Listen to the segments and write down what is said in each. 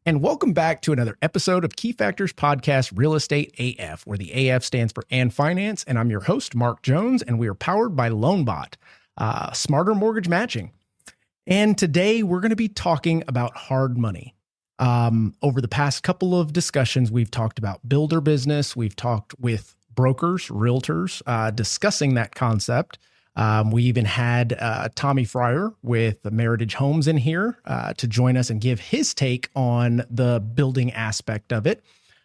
And welcome back to another episode of Key Factors Podcast Real Estate AF, where the AF stands for And Finance. And I'm your host, Mark Jones, and we are powered by LoanBot, smarter mortgage matching. And today we're going to be talking about hard money. Over the past couple of discussions, we've talked about builder business. We've talked with brokers, realtors, discussing that concept. We even had Tommy Fryer with the Meritage Homes in here to join us and give his take on the building aspect of it.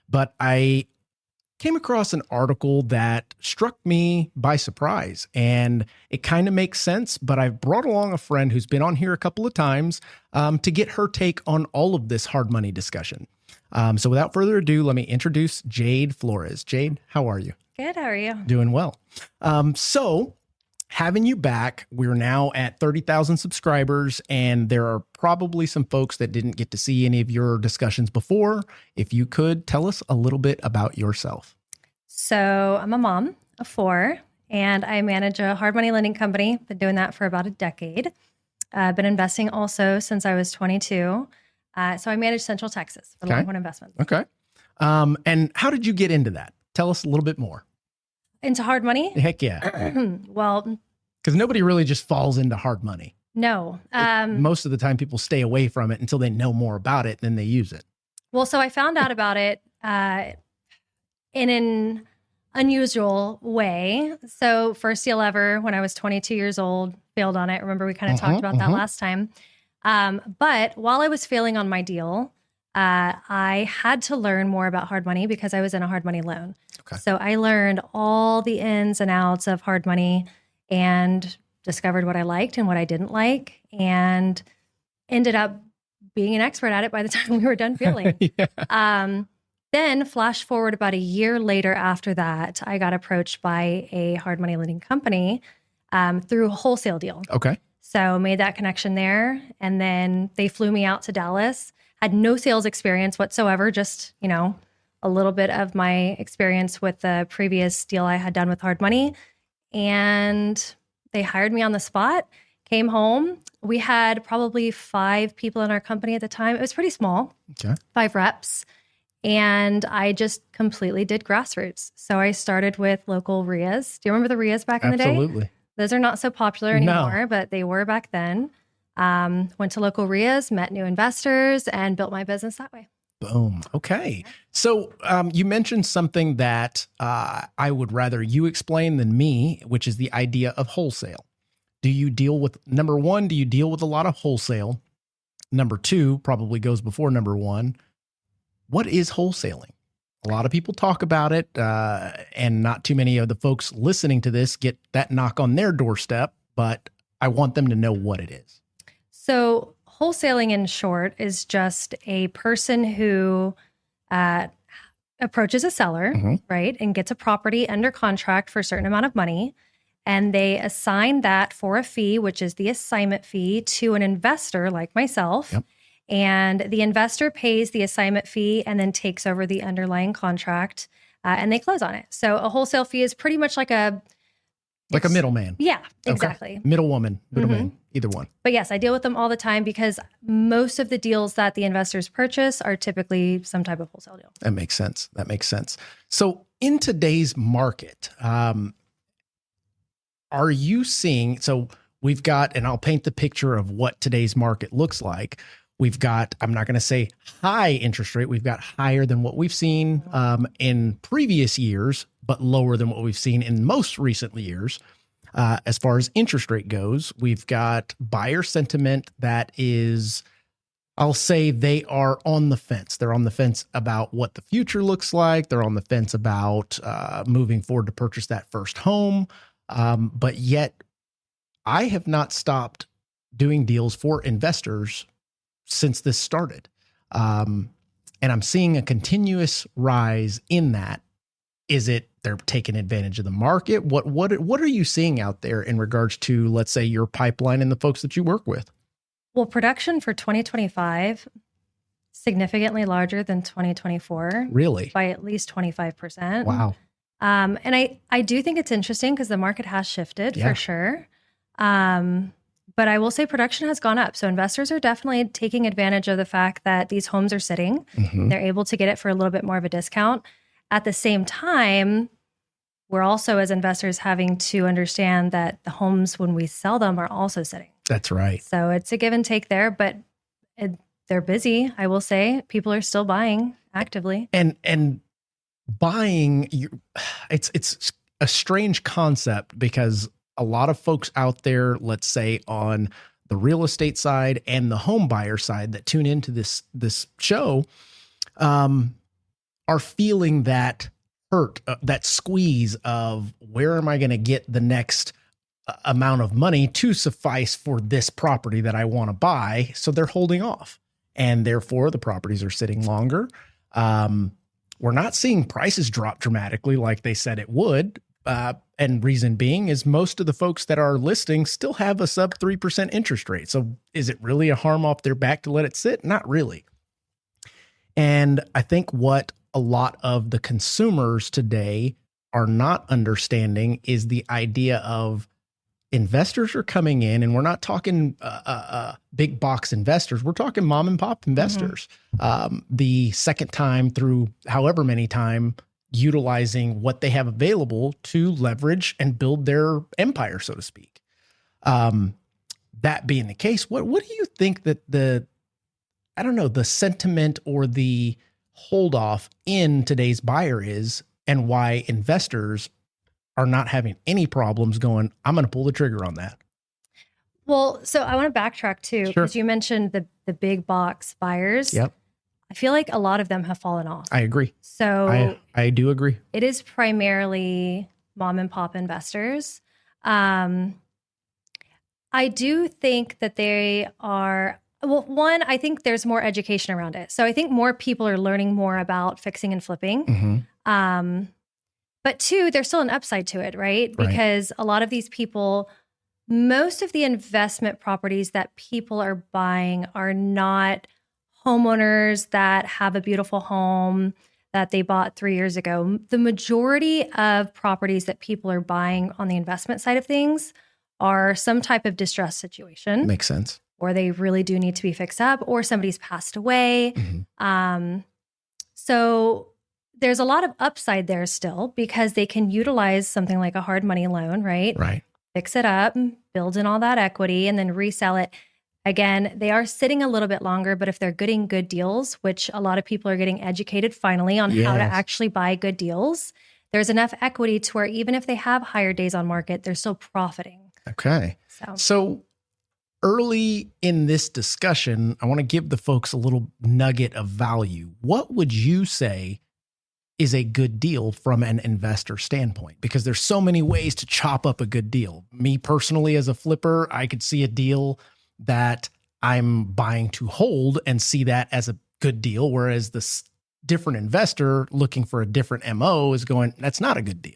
But I came across an article that struck me by surprise, and it kind of makes sense, but I've brought along a friend who's been on here a couple of times to get her take on all of this hard money discussion. So without further ado, let me introduce Jade Florez. Jade, how are you? Good. How are you? Doing well. So having you back, we're now at 30,000 subscribers, and there are probably some folks that didn't get to see any of your discussions before. If you could tell us a little bit about yourself. So I'm a mom of 4, and I manage a hard money lending company. Been doing that for about a decade. I've been investing also since I was 22. So I manage Central Texas for Longhorn Investments. Okay. And how did you get into that? Tell us a little bit more. Into hard money? Heck yeah. Well, because nobody really just falls into hard money. No. Most of the time people stay away from it until they know more about it, then they use it. Well, so I found out about it in an unusual way. So first deal ever when I was 22 years old, failed on it. Remember we kind of talked about that last time. But while I was failing on my deal, I had to learn more about hard money because I was in a hard money loan. Okay. So I learned all the ins and outs of hard money and discovered what I liked and what I didn't like, and ended up being an expert at it by the time we were done failing. Then flash forward about a year later after that, I got approached by a hard money lending company through a wholesale deal. Okay. So made that connection there. And then they flew me out to Dallas. Had no sales experience whatsoever, just, a little bit of my experience with the previous deal I had done with hard money. And they hired me on the spot, came home. We had probably 5 people in our company at the time. It was pretty small, 5 reps. And I just completely did grassroots. So I started with local RIAs. Do you remember the RIAs back in the day? Absolutely. Those are not so popular anymore, but they were back then. Went to local RIAs, met new investors, and built my business that way. Boom. Okay. So you mentioned something that I would rather you explain than me, which is the idea of wholesale. Do you deal with, number one, do you deal with a lot of wholesale? Number 2 probably goes before number 1. What is wholesaling? A lot of people talk about it, and not too many of the folks listening to this get that knock on their doorstep, but I want them to know what it is. So wholesaling, in short, is just a person who approaches a seller, right, and gets a property under contract for a certain amount of money, and they assign that for a fee, which is the assignment fee, to an investor like myself. Yep. And the investor pays the assignment fee and then takes over the underlying contract, and they close on it. So a wholesale fee is pretty much like a middleman. Yeah, exactly. Okay. Middleman, either one. But yes, I deal with them all the time because most of the deals that the investors purchase are typically some type of wholesale deal. That makes sense. So in today's market, are you seeing, so we've got, and I'll paint the picture of what today's market looks like. We've got, I'm not going to say high interest rate. We've got higher than what we've seen in previous years, but lower than what we've seen in most recent years. As far as interest rate goes, we've got buyer sentiment that is, I'll say they are on the fence. They're on the fence about what the future looks like. They're on the fence about moving forward to purchase that first home. But yet I have not stopped doing deals for investors since this started. And I'm seeing a continuous rise in that. Is it they're taking advantage of the market? What are you seeing out there in regards to, let's say, your pipeline and the folks that you work with? Well, production for 2025, significantly larger than 2024. Really? By at least 25%. Wow. And I do think it's interesting because the market has shifted for sure. But I will say production has gone up. So investors are definitely taking advantage of the fact that these homes are sitting. They're able to get it for a little bit more of a discount. At the same time, we're also, as investors, having to understand that the homes, when we sell them, are also sitting. That's right. So it's a give and take there, but they're busy. I will say people are still buying actively. And buying, it's a strange concept because a lot of folks out there, let's say on the real estate side and the home buyer side that tune into this show, are feeling that hurt, that squeeze of where am I going to get the next amount of money to suffice for this property that I want to buy. So they're holding off, and therefore the properties are sitting longer. We're not seeing prices drop dramatically like they said it would. And reason being is most of the folks that are listing still have a sub 3% interest rate. So is it really a harm off their back to let it sit? Not really. And I think what a lot of the consumers today are not understanding is the idea of investors are coming in, and we're not talking big box investors. We're talking mom and pop investors. The second time through however many time utilizing what they have available to leverage and build their empire, so to speak. That being the case, what do you think that the sentiment or the hold off in today's buyer is, and why investors are not having any problems going, I'm going to pull the trigger on that? Well, so I want to backtrack too, because you mentioned the big box buyers. Yep. I feel like a lot of them have fallen off. I agree. So I do agree. It is primarily mom and pop investors. I do think that they are, well, one, I think there's more education around it. So I think more people are learning more about fixing and flipping. But two, there's still an upside to it, right? Because a lot of these people, most of the investment properties that people are buying are not homeowners that have a beautiful home that they bought 3 years ago. The majority of properties that people are buying on the investment side of things are some type of distress situation. Makes sense. Or they really do need to be fixed up, or somebody's passed away. So there's a lot of upside there still, because they can utilize something like a hard money loan, right? Right. Fix it up, build in all that equity, and then resell it. Again, they are sitting a little bit longer, but if they're getting good deals, which a lot of people are getting educated finally on how to actually buy good deals, there's enough equity to where even if they have higher days on market, they're still profiting. Okay. So early in this discussion, I want to give the folks a little nugget of value. What would you say is a good deal from an investor standpoint? Because there's so many ways to chop up a good deal. Me personally, as a flipper, I could see a deal that I'm buying to hold and see that as a good deal. Whereas this different investor looking for a different MO is going, that's not a good deal.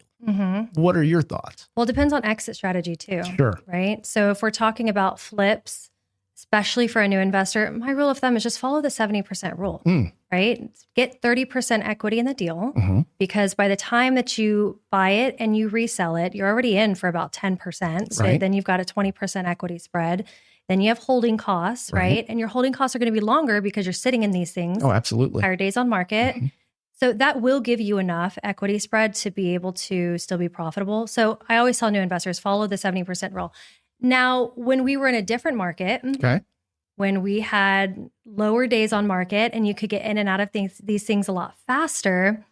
What are your thoughts? Well, it depends on exit strategy too. Sure. Right. So if we're talking about flips, especially for a new investor, my rule of thumb is just follow the 70% rule, right? Get 30% equity in the deal, because by the time that you buy it and you resell it, you're already in for about 10%. So then you've got a 20% equity spread. Then you have holding costs, right? And your holding costs are going to be longer because you're sitting in these things. Oh, absolutely. Higher days on market. So that will give you enough equity spread to be able to still be profitable. So I always tell new investors, follow the 70% rule. Now, when we were in a different market, when we had lower days on market and you could get in and out of these things a lot faster,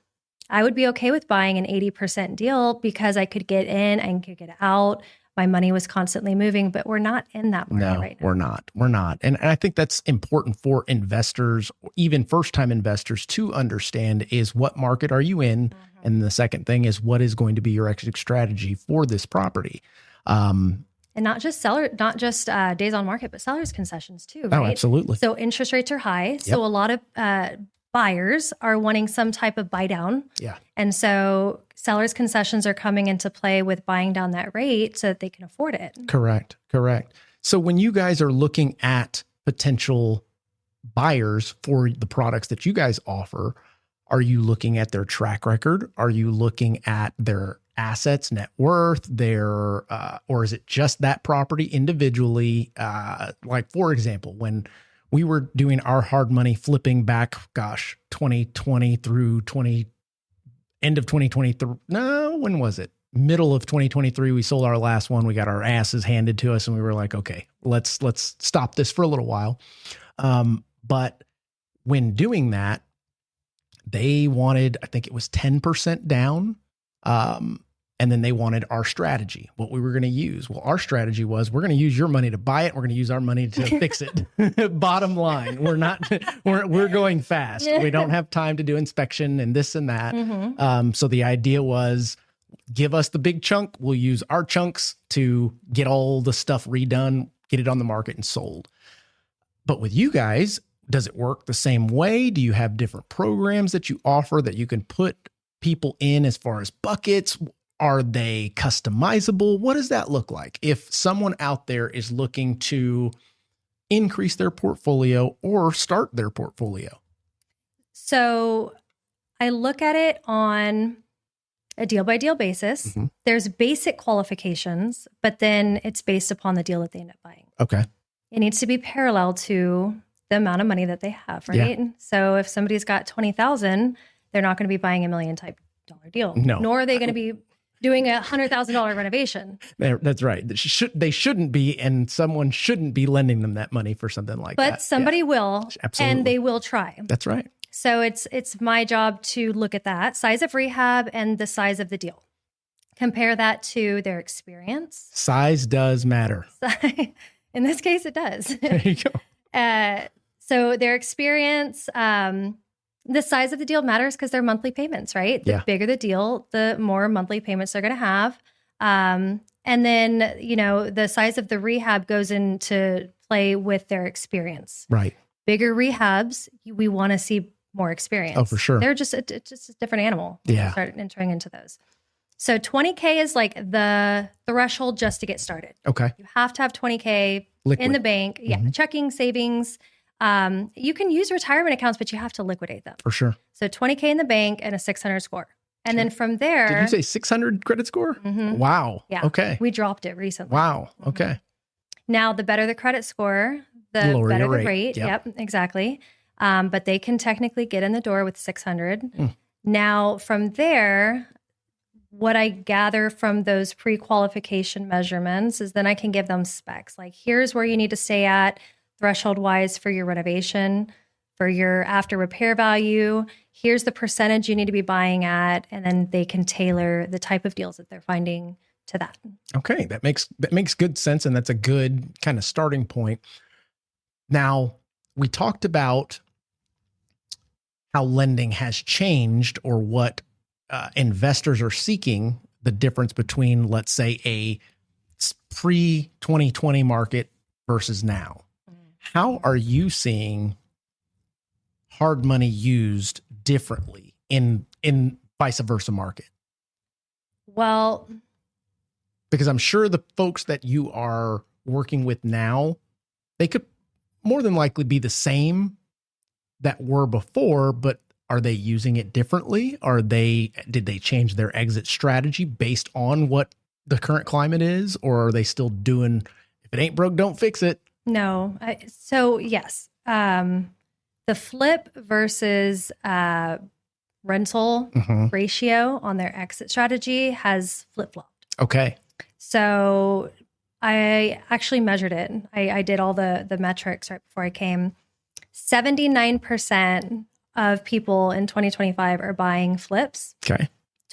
I would be okay with buying an 80% deal because I could get in and could get out. My money was constantly moving, but we're not in that market right now. We're not. And I think that's important for investors, even first-time investors, to understand is what market are you in? And the second thing is what is going to be your exit strategy for this property? And not just days on market, but sellers concessions too, right? Oh, absolutely. So interest rates are high. So a lot of buyers are wanting some type of buy down. And so sellers concessions are coming into play with buying down that rate so that they can afford it. Correct. So when you guys are looking at potential buyers for the products that you guys offer, are you looking at their track record? Are you looking at their assets, net worth, their, or is it just that property individually? Like, for example, when we were doing our hard money flipping back, 2020 through end of 2023. No, when was it? Middle of 2023, we sold our last one. We got our asses handed to us and we were like, okay, let's stop this for a little while. But when doing that, they wanted, I think it was 10% down. And then they wanted our strategy, what we were going to use. Well, our strategy was, we're going to use your money to buy it. We're going to use our money to fix it. Bottom line, we're going fast. We don't have time to do inspection and this and that. Mm-hmm. So the idea was, give us the big chunk. We'll use our chunks to get all the stuff redone, get it on the market and sold. But with you guys, does it work the same way? Do you have different programs that you offer that you can put people in as far as buckets? Are they customizable? What does that look like? If someone out there is looking to increase their portfolio or start their portfolio. So I look at it on a deal by deal basis. Mm-hmm. There's basic qualifications, but then it's based upon the deal that they end up buying. Okay. It needs to be parallel to the amount of money that they have, right? Yeah. So if somebody's got 20,000, they're not going to be buying $1 million type dollar deal. No. Nor are they going to be doing a $100,000 renovation. That's right. They shouldn't be, and someone shouldn't be lending them that money for something like that. But somebody will, absolutely, and they will try. That's right. So it's my job to look at that size of rehab and the size of the deal. Compare that to their experience. Size does matter. In this case, it does. There you go. So their experience, the size of the deal matters because they're monthly payments, right? The bigger the deal, the more monthly payments they're going to have. And then, the size of the rehab goes into play with their experience. Right. Bigger rehabs, we want to see more experience. Oh, for sure. They're just a different animal. Yeah. Start entering into those. So 20K is like the threshold just to get started. Okay. You have to have 20K Liquid. In the bank. Yeah. Mm-hmm. Checking, savings. You can use retirement accounts, but you have to liquidate them. For sure. So 20K in the bank and a 600 score. And then from there. Did you say 600 credit score? Mm-hmm. Wow. Yeah. Okay. We dropped it recently. Wow. Okay. Now, the better the credit score, the lower better your the rate. Yep, exactly. But they can technically get in the door with 600. Now, from there, what I gather from those pre-qualification measurements is then I can give them specs. Like, here's where you need to stay at threshold-wise for your renovation, for your after repair value. Here's the percentage you need to be buying at, and then they can tailor the type of deals that they're finding to that. Okay, that makes good sense, and that's a good kind of starting point. Now, we talked about how lending has changed, or what investors are seeking, the difference between, let's say, a pre-2020 market versus now. How are you seeing hard money used differently in vice versa market? Well, because I'm sure the folks that you are working with now, they could more than likely be the same that were before, but are they using it differently? Did they change their exit strategy based on what the current climate is? Or are they still doing, if it ain't broke, don't fix it? No. So yes, the flip versus rental ratio on their exit strategy has flip-flopped. Okay. So I actually measured it. I did all the metrics right before I came. 79% of people in 2025 are buying flips. Okay.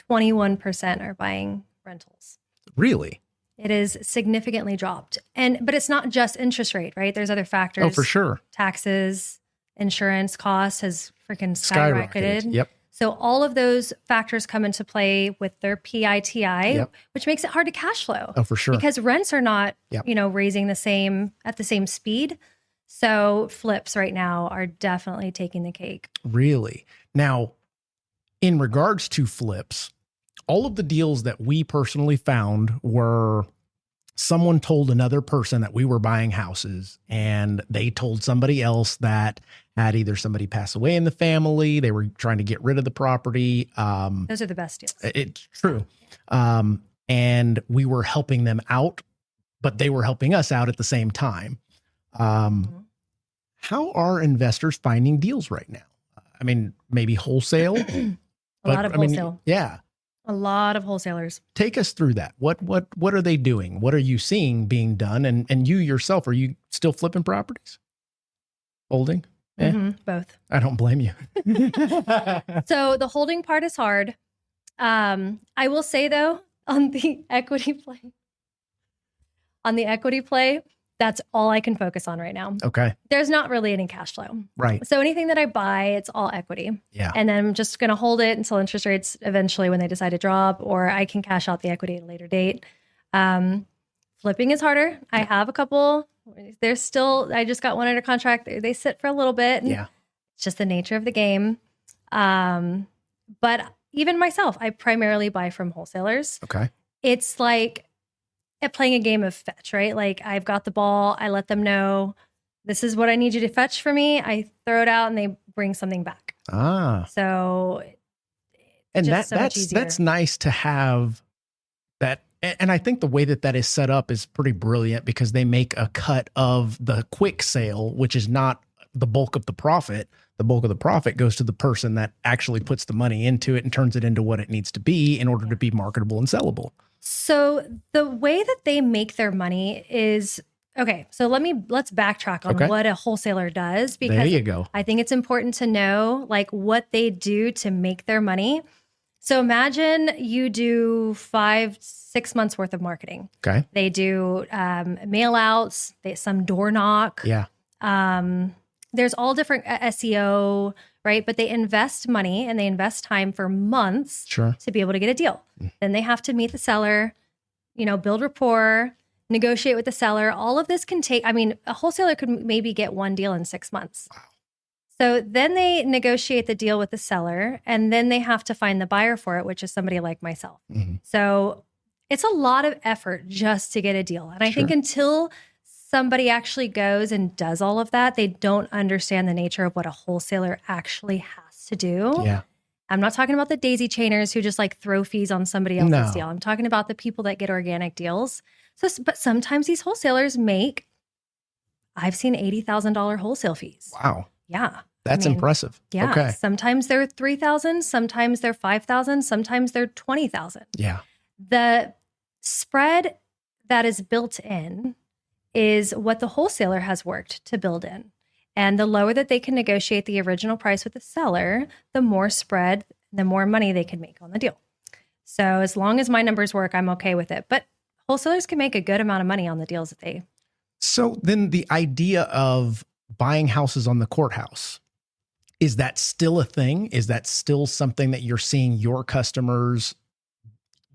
21% are buying rentals. Really? It is significantly dropped. But it's not just interest rate, right? There's other factors. Oh, for sure. Taxes, insurance costs has freaking skyrocketed. Yep. So all of those factors come into play with their PITI, which makes it hard to cash flow. Oh, for sure. Because rents are not, raising at the same speed. So flips right now are definitely taking the cake. Really? Now, in regards to flips, all of the deals that we personally found were someone told another person that we were buying houses, and they told somebody else that had either somebody pass away in the family, they were trying to get rid of the property. Those are the best deals. It's true. And we were helping them out, but they were helping us out at the same time. How are investors finding deals right now? I mean, maybe wholesale. A lot of wholesale. Yeah. A lot of wholesalers. Take us through that. What are they doing? What are you seeing being done? And you yourself, are you still flipping properties? Holding? Both. I don't blame you. So the holding part is hard. I will say though, on the equity play, that's all I can focus on right now. Okay. There's not really any cash flow. Right. So anything that I buy, it's all equity. Yeah. And then I'm just going to hold it until interest rates eventually when they decide to drop, or I can cash out the equity at a later date. Flipping is harder. I have a couple. I just got one under contract. They sit for a little bit. Yeah. It's just the nature of the game. But even myself, I primarily buy from wholesalers. Okay. It's like playing a game of fetch, right? Like I've got the ball. I let them know this is what I need you to fetch for me. I throw it out and they bring something back. So and that's nice to have that. And I think the way that is set up is pretty brilliant, because they make a cut of the quick sale, which is not the bulk of the profit. The bulk of the profit goes to the person that actually puts the money into it and turns it into what it needs to be in order to be marketable and sellable. So the way that they make their money is, okay, so let's backtrack on what a wholesaler does, because there you go. I think it's important to know like what they do to make their money. So imagine you do 5-6 months worth of marketing. Okay. They do mail outs, some door knock. Yeah. There's all different SEO, right? But they invest money and they invest time for months to be able to get a deal. Then they have to meet the seller, build rapport, negotiate with the seller. All of this can take, a wholesaler could maybe get one deal in 6 months. Wow. So then they negotiate the deal with the seller, and then they have to find the buyer for it, which is somebody like myself. So it's a lot of effort just to get a deal. And I think until somebody actually goes and does all of that, they don't understand the nature of what a wholesaler actually has to do. Yeah. I'm not talking about the daisy chainers who just like throw fees on somebody else's deal. I'm talking about the people that get organic deals. But sometimes these wholesalers I've seen $80,000 wholesale fees. Wow. Yeah. That's impressive. Yeah. Okay. Sometimes they're $3,000, sometimes they're $5,000, sometimes they're $20,000. Yeah. The spread that is built in is what the wholesaler has worked to build in. And the lower that they can negotiate the original price with the seller, the more spread, the more money they can make on the deal. So as long as my numbers work, I'm okay with it. But wholesalers can make a good amount of money on the deals that they. So then the idea of buying houses on the courthouse, is that still a thing? Is that still something that you're seeing your customers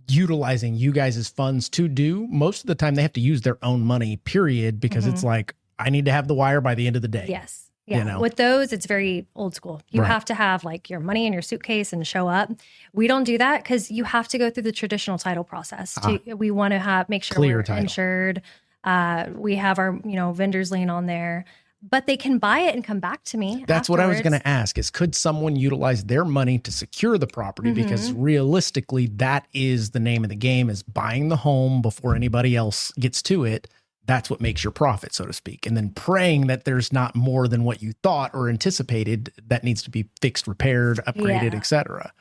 utilizing you guys as funds to do? Most of the time they have to use their own money, period, because it's like, I need to have the wire by the end of the day. Yes. Yeah. With those, it's very old school. You have to have like your money in your suitcase and show up. We don't do that because you have to go through the traditional title process. We want to make sure we're insured. We have our, vendor's lien on there. But they can buy it and come back to me. That's what I was going to ask is, could someone utilize their money to secure the property? Because realistically, that is the name of the game, is buying the home before anybody else gets to it. That's what makes your profit, so to speak. And then praying that there's not more than what you thought or anticipated that needs to be fixed, repaired, upgraded, et cetera.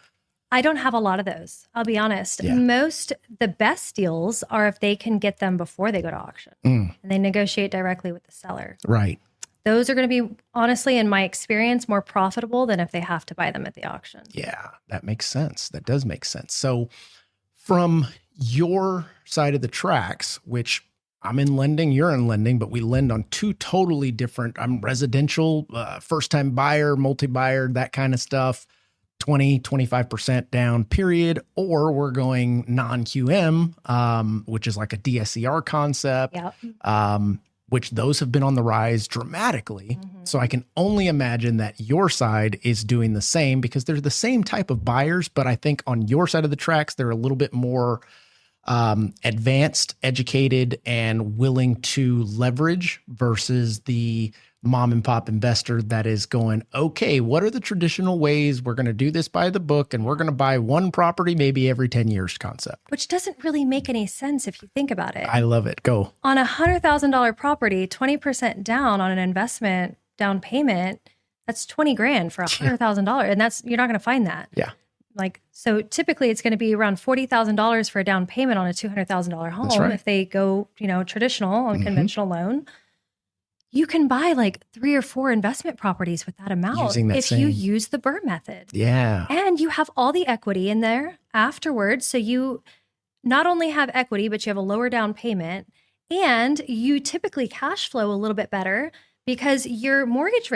I don't have a lot of those. I'll be honest. Yeah. The best deals are if they can get them before they go to auction and they negotiate directly with the seller. Right. Those are going to be, honestly, in my experience, more profitable than if they have to buy them at the auction. Yeah, that makes sense. That does make sense. So from your side of the tracks, which I'm in lending, you're in lending, but we lend on two totally different, I'm residential, first-time buyer, multi-buyer, that kind of stuff, 20-25% down, period. Or we're going non-QM, which is like a DSCR concept. Yep. Which those have been on the rise dramatically. So I can only imagine that your side is doing the same, because they're the same type of buyers, but I think on your side of the tracks, they're a little bit more advanced, educated, and willing to leverage versus the mom and pop investor that is going, okay, what are the traditional ways we're going to do this by the book? And we're going to buy one property maybe every 10 years concept. Which doesn't really make any sense if you think about it. I love it. Go. On a $100,000 property, 20% down on an investment down payment, that's 20 grand for $100,000. And that's, you're not going to find that. Yeah. Like, so typically it's going to be around $40,000 for a down payment on a $200,000 home. That's right. If they go, traditional on a conventional loan, you can buy like 3 or 4 investment properties with that amount Using that you use the BRRRR method. Yeah. And you have all the equity in there afterwards. So you not only have equity, but you have a lower down payment, and you typically cash flow a little bit better because your mortgage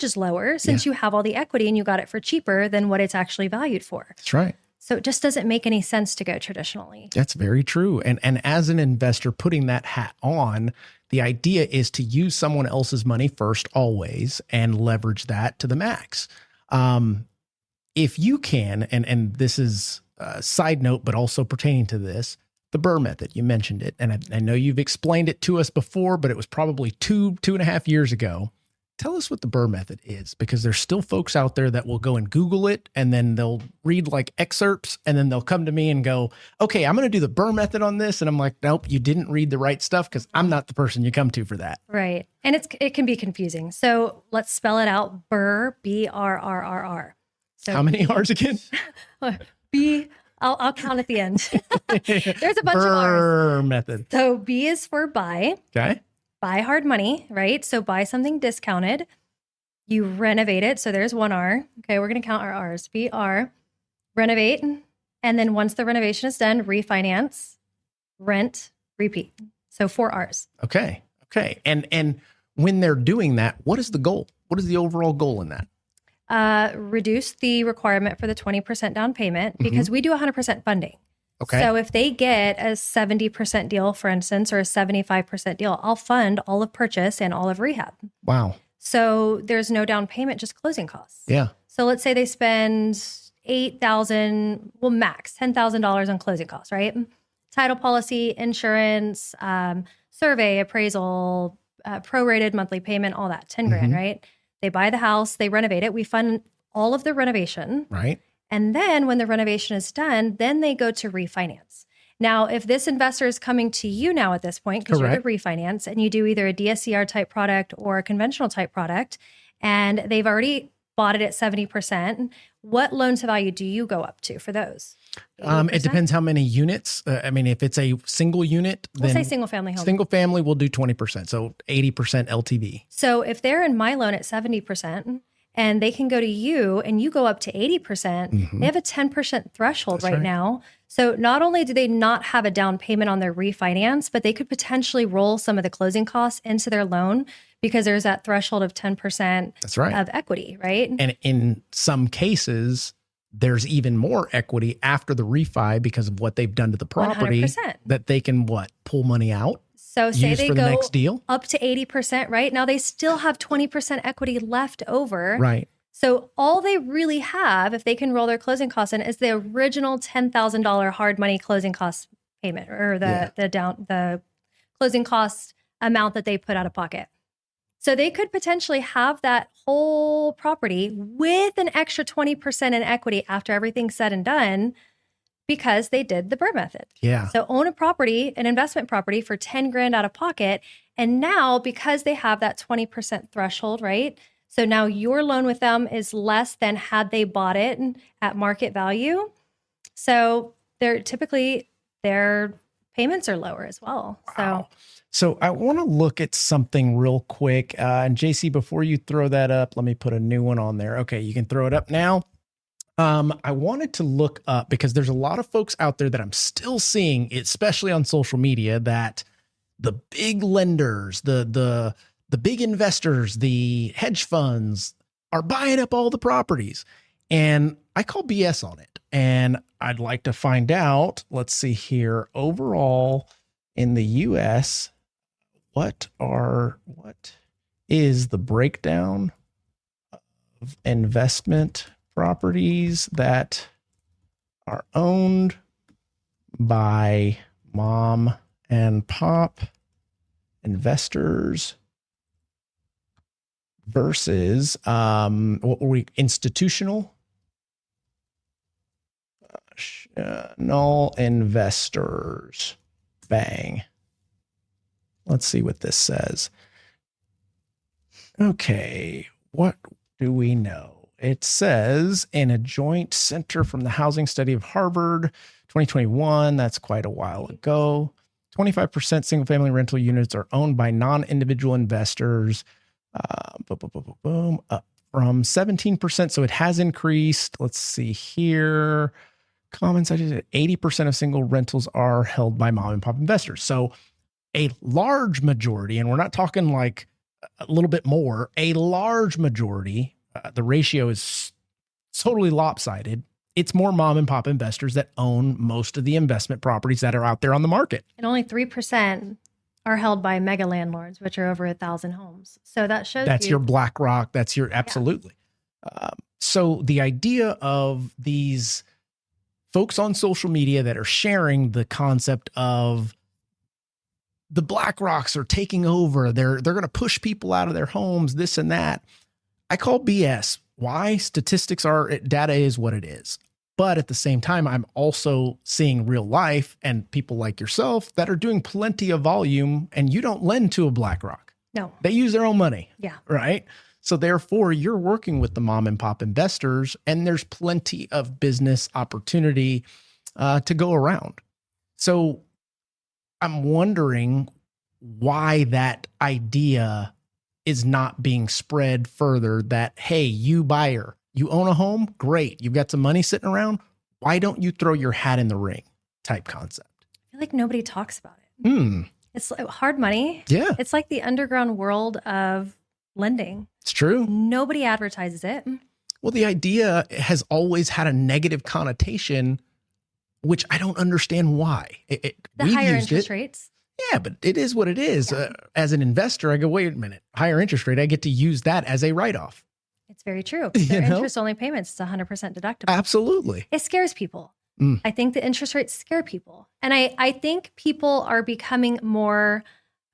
is lower since you have all the equity and you got it for cheaper than what it's actually valued for. That's right. So it just doesn't make any sense to go traditionally. That's very true. And as an investor putting that hat on, the idea is to use someone else's money first always and leverage that to the max. If you can, and this is a side note, but also pertaining to this, the BRRRR method, you mentioned it. And I know you've explained it to us before, but it was probably two and a half years ago. Tell us what the BRRRR method is, because there's still folks out there that will go and Google it and then they'll read like excerpts and then they'll come to me and go, okay, I'm going to do the BRRRR method on this. And I'm like, nope, you didn't read the right stuff because I'm not the person you come to for that. Right. And it can be confusing. So let's spell it out. BRRRR, BRRRR. So how many R's again? I'll count at the end. There's a bunch of BRRRR R's. method. So B is for buy. Okay. Buy hard money, right? So buy something discounted. You renovate it. So there's 1 R. Okay, we're going to count our R's. BR, renovate. And then once the renovation is done, refinance, rent, repeat. So 4 R's. Okay. And when they're doing that, what is the goal? What is the overall goal in that? Reduce the requirement for the 20% down payment because we do 100% funding. Okay. So if they get a 70% deal, for instance, or a 75% deal, I'll fund all of purchase and all of rehab. Wow. So there's no down payment, just closing costs. Yeah. So let's say they spend $8,000, well, max $10,000 on closing costs, right? Title policy, insurance, survey, appraisal, prorated monthly payment, all that, 10 grand, right? They buy the house, they renovate it. We fund all of the renovation. Right. And then when the renovation is done, then they go to refinance. Now, if this investor is coming to you now at this point, because you're the refinance and you do either a DSCR type product or a conventional type product, and they've already bought it at 70%, what loan to value do you go up to for those? 80%? It depends how many units. I mean, if it's a single unit, We'll then say single family home. single family will do 20%. So 80% LTV. So if they're in my loan at 70%, and they can go to you and you go up to 80%, they have a 10% threshold right now. So not only do they not have a down payment on their refinance, but they could potentially roll some of the closing costs into their loan because there's that threshold of 10% That's right. of equity, right? And in some cases, there's even more equity after the refi because of what they've done to the property 100%. that they can pull money out. So say use they for the go next deal. up to 80%, right? Now they still have 20% equity left over. Right. So all they really have, if they can roll their closing costs in, is the original $10,000 hard money closing cost payment, or the closing cost amount that they put out of pocket. So they could potentially have that whole property with an extra 20% in equity after everything's said and done, because they did the BRRRR method. Yeah. So own a property, an investment property for 10 grand out of pocket. And now because they have that 20% threshold, right? So now your loan with them is less than had they bought it at market value. So they're typically their payments are lower as well. Wow. So I want to look at something real quick. And JC, before you throw that up, let me put a new one on there. Okay, you can throw it up now. I wanted to look up because there's a lot of folks out there that I'm still seeing, especially on social media, that the big lenders, the big investors, the hedge funds are buying up all the properties. And I call BS on it. And I'd like to find out, let's see here, overall in the US, what is the breakdown of investment properties that are owned by mom and pop investors versus what were we, institutional null investors. Bang. Let's see what this says. Okay, what do we know? It says in a joint center from the housing study of Harvard, 2021, that's quite a while ago, 25% single family rental units are owned by non-individual investors. Boom, up from 17%. So it has increased. Let's see here. Common size, 80% of single rentals are held by mom and pop investors. So a large majority, and we're not talking like a little bit more, a large majority, the ratio is totally lopsided. It's more mom and pop investors that own most of the investment properties that are out there on the market. And only 3% are held by mega landlords, which are over 1,000 homes. So that shows that's your BlackRock. That's your, absolutely. Yeah. So the idea of these folks on social media that are sharing the concept of the BlackRocks are taking over, they're going to push people out of their homes, this and that, I call BS. Why? Statistics are, data is what it is. But at the same time, I'm also seeing real life and people like yourself that are doing plenty of volume, and you don't lend to a BlackRock. No. They use their own money. Yeah. Right? So therefore, you're working with the mom and pop investors, and there's plenty of business opportunity to go around. So I'm wondering why that idea is not being spread further, that, hey, you buyer, you own a home, great. You've got some money sitting around. Why don't you throw your hat in the ring type concept? I feel like nobody talks about it. It's hard money. Yeah. It's like the underground world of lending. It's true. Nobody advertises it. Well, the idea has always had a negative connotation, which I don't understand why. The higher interest rates. Yeah, but it is what it is. Yeah. As an investor, I go, wait a minute, higher interest rate, I get to use that as a write-off. It's very true. Their interest-only payments, it's 100% deductible. Absolutely. It scares people. I think the interest rates scare people. And I think people are becoming more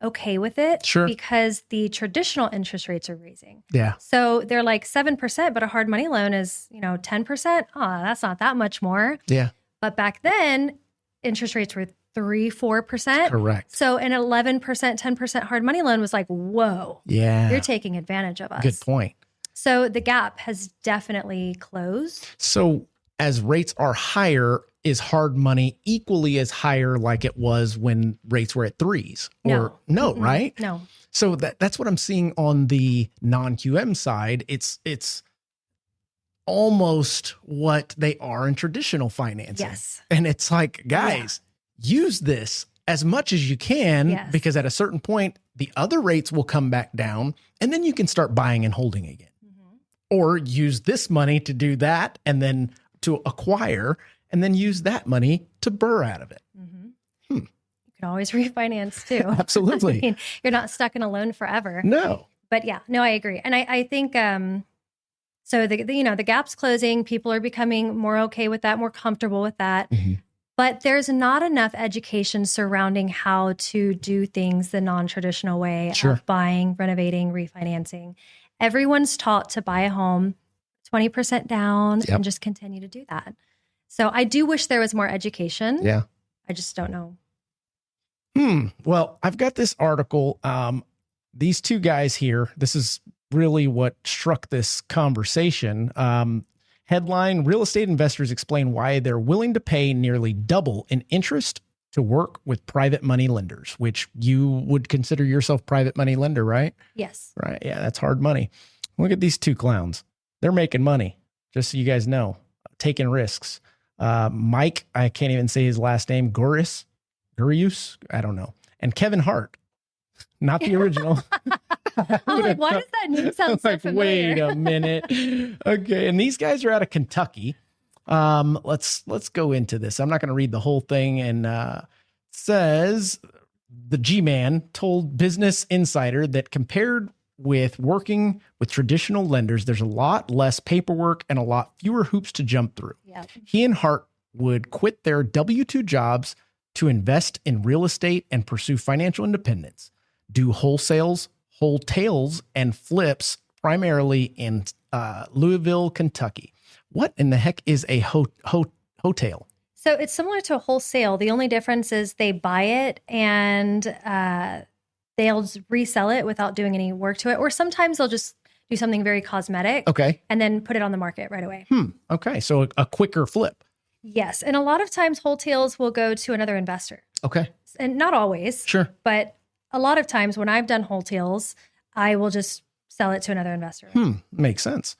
okay with it because the traditional interest rates are raising. Yeah. So they're like 7%, but a hard money loan is, 10%. Oh, that's not that much more. Yeah. But back then, interest rates were 3-4%. Correct. So an 11%, 10% hard money loan was like, whoa. Yeah. You're taking advantage of us. Good point. So the gap has definitely closed. So as rates are higher, is hard money equally as higher like it was when rates were at threes? Or no, right? No. So that's what I'm seeing on the non-QM side. It's almost what they are in traditional financing. Yes. And it's like, guys, use this as much as you can, because at a certain point, the other rates will come back down, and then you can start buying and holding again. Or use this money to do that, and then to acquire, and then use that money to BRRRR out of it. You can always refinance too. Absolutely. I mean, you're not stuck in a loan forever. No. But yeah, no, I agree. And I think, so the gap's closing, people are becoming more okay with that, more comfortable with that. But there's not enough education surrounding how to do things the non-traditional way of buying, renovating, refinancing. Everyone's taught to buy a home, 20% down, and just continue to do that. So I do wish there was more education. Yeah. I just don't know. Well, I've got this article. These two guys here, this is really what struck this conversation. Headline, real estate investors explain why they're willing to pay nearly double in interest to work with private money lenders, which you would consider yourself private money lender, right? Yes. Right. Yeah, that's hard money. Look at these two clowns. They're making money, just so you guys know, taking risks. Mike, I can't even say his last name, Gurius, I don't know. And Kevin Hart, not the original. I'm like, why does that name sound so familiar? Wait a minute. Okay, and these guys are out of Kentucky. Let's go into this. I'm not going to read the whole thing. And says the G-Man told Business Insider that compared with working with traditional lenders, there's a lot less paperwork and a lot fewer hoops to jump through. Yeah. He and Hart would quit their W-2 jobs to invest in real estate and pursue financial independence, do wholesales, and flips primarily in Louisville, Kentucky. What in the heck is a hotel? So it's similar to a wholesale. The only difference is they buy it and they'll just resell it without doing any work to it. Or sometimes they'll just do something very cosmetic. Okay. And then put it on the market right away. Okay. So a quicker flip. Yes. And a lot of times wholesales will go to another investor. Okay. And not always. Sure. But a lot of times when I've done wholesales, I will just sell it to another investor. Makes sense.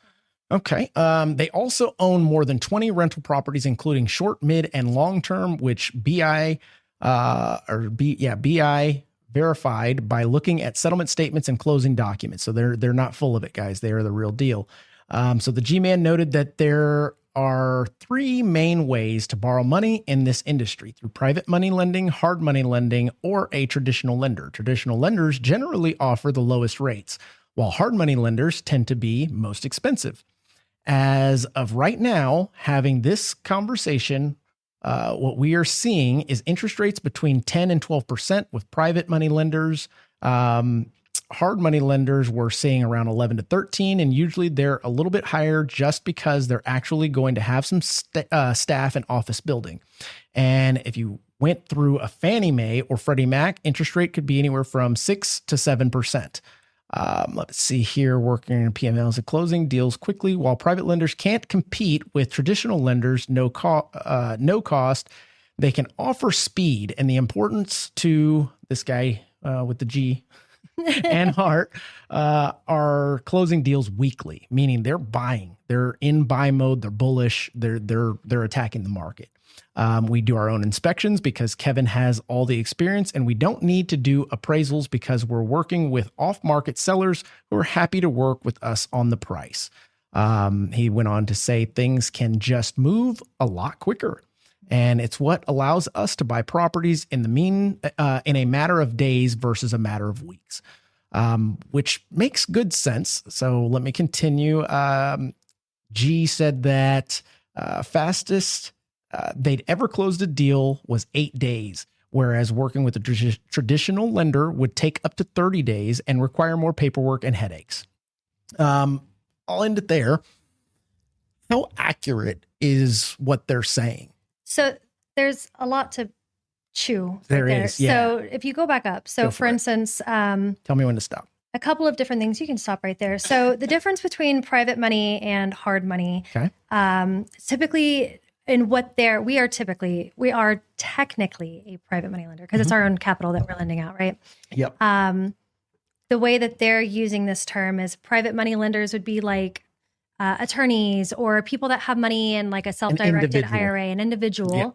Okay. They also own more than 20 rental properties, including short, mid, and long term, which BI verified by looking at settlement statements and closing documents. So they're not full of it, guys. They are the real deal. So the G-Man noted that there are three main ways to borrow money in this industry: through private money lending, hard money lending, or a traditional lender. Traditional lenders generally offer the lowest rates, while hard money lenders tend to be most expensive. As of right now, having this conversation, what we are seeing is interest rates between 10 and 12% with private money lenders. Hard money lenders we're seeing around 11 to 13, and usually they're a little bit higher just because they're actually going to have some staff and office building. And if you went through a Fannie Mae or Freddie Mac, interest rate could be anywhere from 6 to 7%. Let's see here, working in PMLs and closing deals quickly. While private lenders can't compete with traditional lenders, no cost, they can offer speed. And the importance to this guy with the G and Heart are closing deals weekly, meaning they're buying, they're in buy mode, they're bullish, they're attacking the market. We do our own inspections because Kevin has all the experience, and we don't need to do appraisals because we're working with off-market sellers who are happy to work with us on the price. He went on to say things can just move a lot quicker, and it's what allows us to buy properties in a matter of days versus a matter of weeks, which makes good sense. So let me continue. G said that fastest they'd ever closed a deal was 8 days, whereas working with a traditional lender would take up to 30 days and require more paperwork and headaches. I'll end it there. How accurate is what they're saying? So there's a lot to chew. There is, yeah. So if you go back up, so for instance, tell me when to stop. A couple of different things. You can stop right there. So the difference between private money and hard money, typically in what we are technically a private money lender because it's our own capital that we're lending out, right? Yep. The way that they're using this term is private money lenders would be like attorneys or people that have money in like a self-directed IRA, an individual. Yep.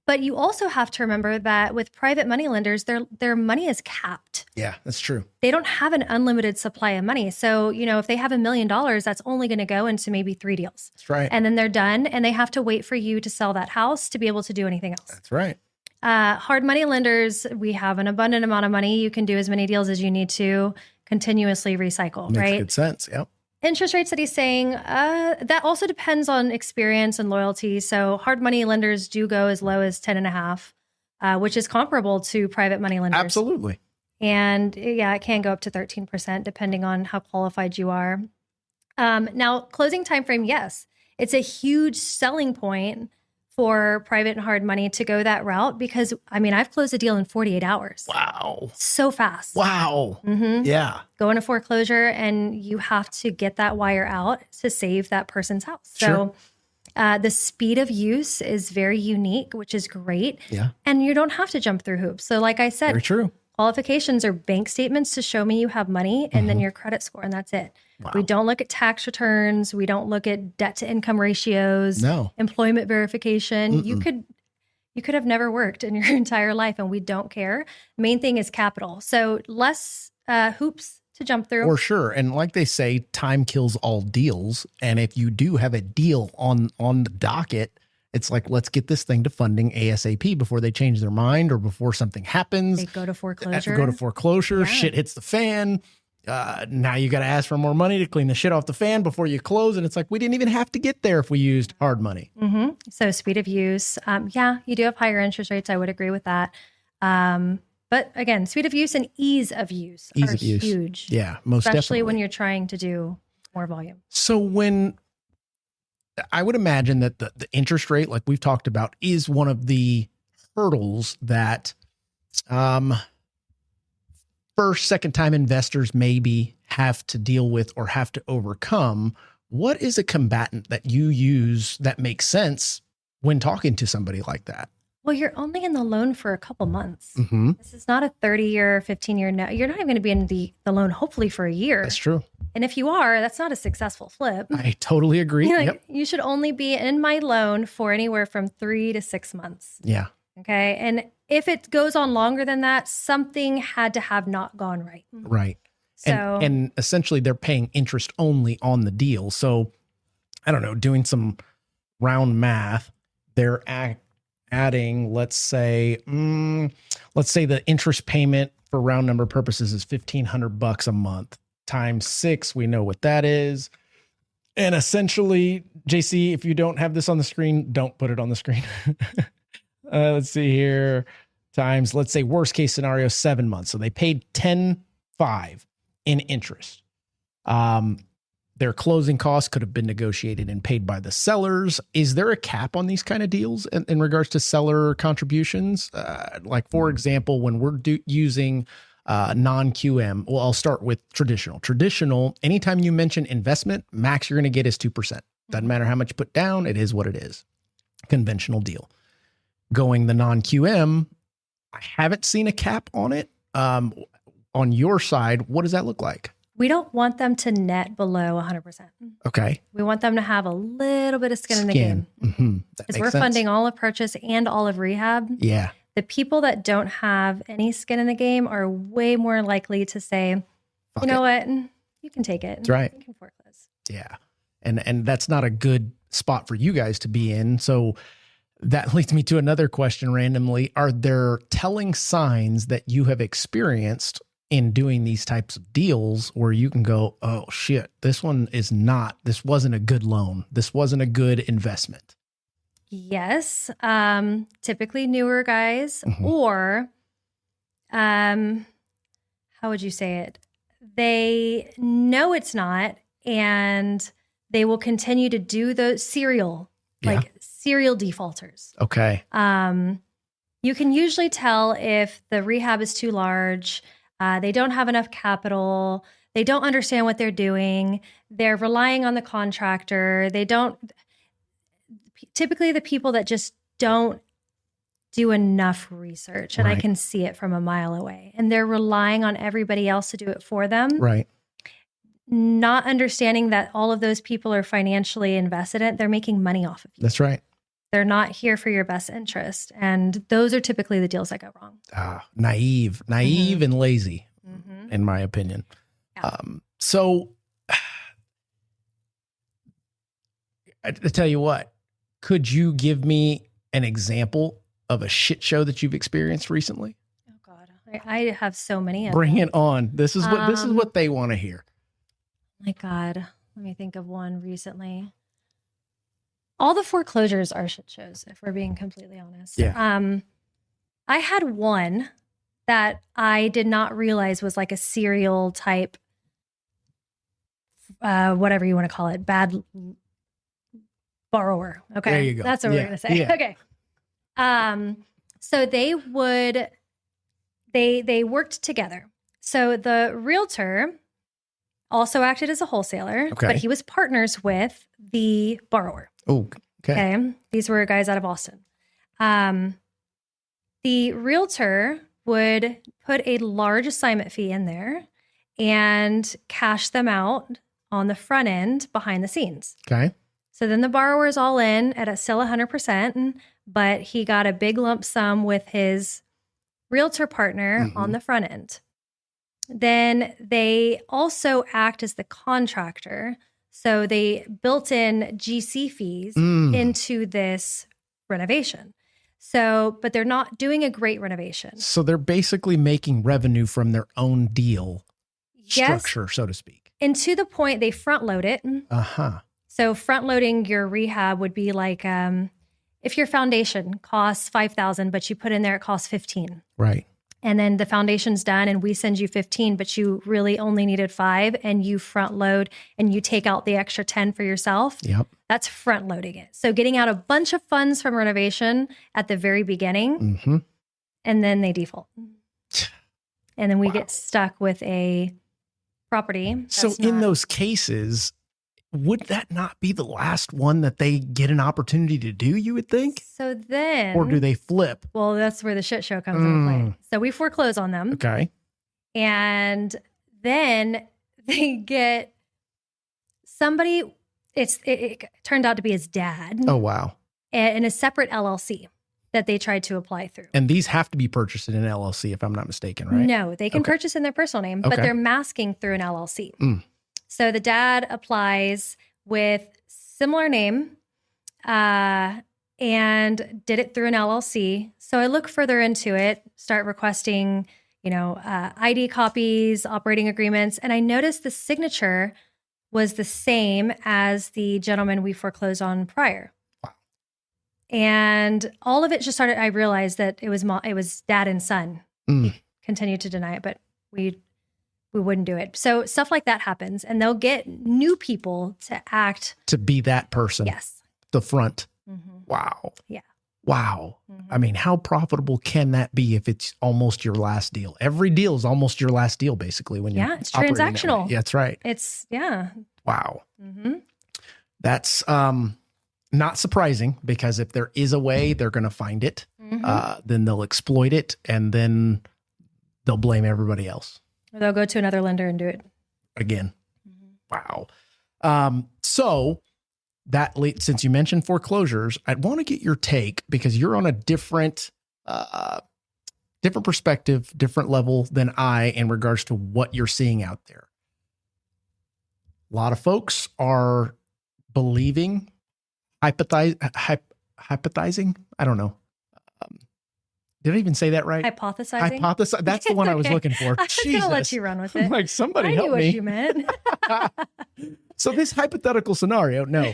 But you also have to remember that with private money lenders, their money is capped. Yeah, that's true. They don't have an unlimited supply of money. So, if they have $1 million, that's only going to go into maybe 3 deals. That's right. And then they're done and they have to wait for you to sell that house to be able to do anything else. That's right. Hard money lenders, we have an abundant amount of money. You can do as many deals as you need to continuously recycle, Makes right? good sense. Yep. Interest rates that he's saying, that also depends on experience and loyalty. So hard money lenders do go as low as 10.5, which is comparable to private money lenders. Absolutely. And yeah, it can go up to 13% depending on how qualified you are. Now, closing time frame, yes, it's a huge selling point for private and hard money to go that route because, I've closed a deal in 48 hours. Wow. So fast. Wow. Mm-hmm. Yeah. Go into foreclosure and you have to get that wire out to save that person's house. Sure. So the speed of use is very unique, which is great. Yeah. And you don't have to jump through hoops. So like I said, very true. Qualifications are bank statements to show me you have money and then your credit score, and that's it. Wow. We don't look at tax returns. We don't look at debt to income ratios. No. Employment verification. You could have never worked in your entire life and we don't care. Main thing is capital. So less hoops to jump through. For sure. And like they say, time kills all deals. And if you do have a deal on the docket, it's like, let's get this thing to funding ASAP before they change their mind or before something happens. They go to foreclosure. Yeah. Shit hits the fan. Now you got to ask for more money to clean the shit off the fan before you close. And it's like, we didn't even have to get there if we used hard money. Mm-hmm. So speed of use. Yeah, you do have higher interest rates. I would agree with that. But again, speed of use and ease of use are huge. Yeah, most especially definitely. when you're trying to do more volume. So when I would imagine that the interest rate, like we've talked about, is one of the hurdles that first, second time investors maybe have to deal with or have to overcome. What is a combatant that you use that makes sense when talking to somebody like that? Well, you're only in the loan for a couple months. Mm-hmm. This is not a 30-year, 15-year. No, you're not even going to be in the loan hopefully for a year. That's true. And if you are, that's not a successful flip. I totally agree. Like, you should only be in my loan for anywhere from 3 to 6 months. Yeah. Okay. And if it goes on longer than that, something had to have not gone right. Right. So, and essentially they're paying interest only on the deal. So I don't know, doing some round math, they're adding, let's say the interest payment for round number purposes is $1,500 a month times 6. We know what that is. And essentially, JC, if you don't have this on the screen, don't put it on the screen. Let's see here. Times, let's say worst case scenario, 7 months. So they paid $10,500 in interest. Their closing costs could have been negotiated and paid by the sellers. Is there a cap on these kind of deals in regards to seller contributions? Like, for example, when we're using non-QM, well, I'll start with traditional. Traditional, anytime you mention investment, max you're going to get is 2%. Doesn't matter how much you put down. It is what it is. Conventional deal. Going the non-QM, I haven't seen a cap on it. On your side, what does that look like? we don't want them to net below 100%. Okay. We want them to have a little bit of skin in the game. Mm-hmm. Because we're funding all of purchase and all of rehab. Yeah. The people that don't have any skin in the game are way more likely to say, you know what, you can take it. That's right. You can foreclose. Yeah. And that's not a good spot for you guys to be in. So that leads me to another question randomly. Are there telling signs that you have experienced in doing these types of deals where you can go, oh shit, this wasn't a good loan. This wasn't a good investment? Yes. Typically newer guys, or how would you say it? They know it's not, and they will continue to do those serial defaulters. Okay. You can usually tell if the rehab is too large. They don't have enough capital. They don't understand what they're doing. They're relying on the contractor. Typically the people that just don't do enough research, and I can see it from a mile away, and they're relying on everybody else to do it for them. Right. Not understanding that all of those people are financially invested in it. They're making money off of you. That's right. They're not here for your best interest. And those are typically the deals that go wrong. Naive and lazy, in my opinion. Yeah. So I tell you what, could you give me an example of a shit show that you've experienced recently? Oh God, I have so many. Bring it on. This is what they want to hear. My God, let me think of one recently. All the foreclosures are shit shows, if we're being completely honest. Yeah. I had one that I did not realize was like a serial type, whatever you want to call it, bad borrower. Okay. There you go. That's what we're going to say. Yeah. Okay. So they worked together. So the realtor also acted as a wholesaler, but he was partners with the borrower. Oh, okay. These were guys out of Austin. The realtor would put a large assignment fee in there and cash them out on the front end behind the scenes. Okay. So then the borrower is all in at still 100%, but he got a big lump sum with his realtor partner on the front end. Then they also act as the contractor. So they built in GC fees into this renovation. So, but they're not doing a great renovation. So they're basically making revenue from their own deal. structure, so to speak. And to the point, they front load it. Uh-huh. So front loading your rehab would be like if your foundation costs $5,000, but you put in there it costs $15,000. Right. And then the foundation's done and we send you $15,000, but you really only needed $5,000 and you front load and you take out the extra $10,000 for yourself. Yep. That's front loading it. So getting out a bunch of funds from renovation at the very beginning, and then they default. And then we get stuck with a property. So in those cases, would that not be the last one that they get an opportunity to do, you would think? So then... Or do they flip? Well, that's where the shit show comes into play. So we foreclose on them. Okay. And then they get somebody, it turned out to be his dad. Oh, wow. In a separate LLC that they tried to apply through. And these have to be purchased in an LLC, if I'm not mistaken, right? No, they can purchase in their personal name, but they're masking through an LLC. So the dad applies with similar name and did it through an LLC. So I look further into it, start requesting, ID copies, operating agreements, and I noticed the signature was the same as the gentleman we foreclosed on prior. And all of it just started, I realized that it was dad and son. He continued to deny it, but we wouldn't do it. So stuff like that happens and they'll get new people to act. To be that person. Yes. The front. Wow. Yeah. Wow. I mean, how profitable can that be if it's almost your last deal? Every deal is almost your last deal, basically. When you're it's transactional. Yeah, that's right. It's, Wow. That's not surprising because if there is a way, they're going to find it. Then they'll exploit it and then they'll blame everybody else. Or they'll go to another lender and do it again. Wow. So that since you mentioned foreclosures, I'd want to get your take because you're on a different perspective, different level than I in regards to what you're seeing out there. A lot of folks are believing, hypothesizing. I don't know. Did I even say that right? Hypothesizing. That's the one I was looking for. I was going to let you run with it. I'm like, somebody help me. I knew what you meant. So this hypothetical scenario, no.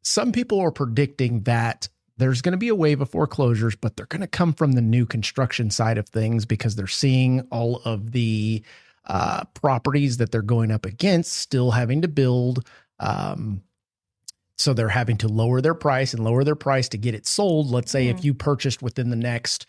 Some people are predicting that there's going to be a wave of foreclosures, but they're going to come from the new construction side of things because they're seeing all of the properties that they're going up against still having to build. So they're having to lower their price to get it sold. Let's say if you purchased within the next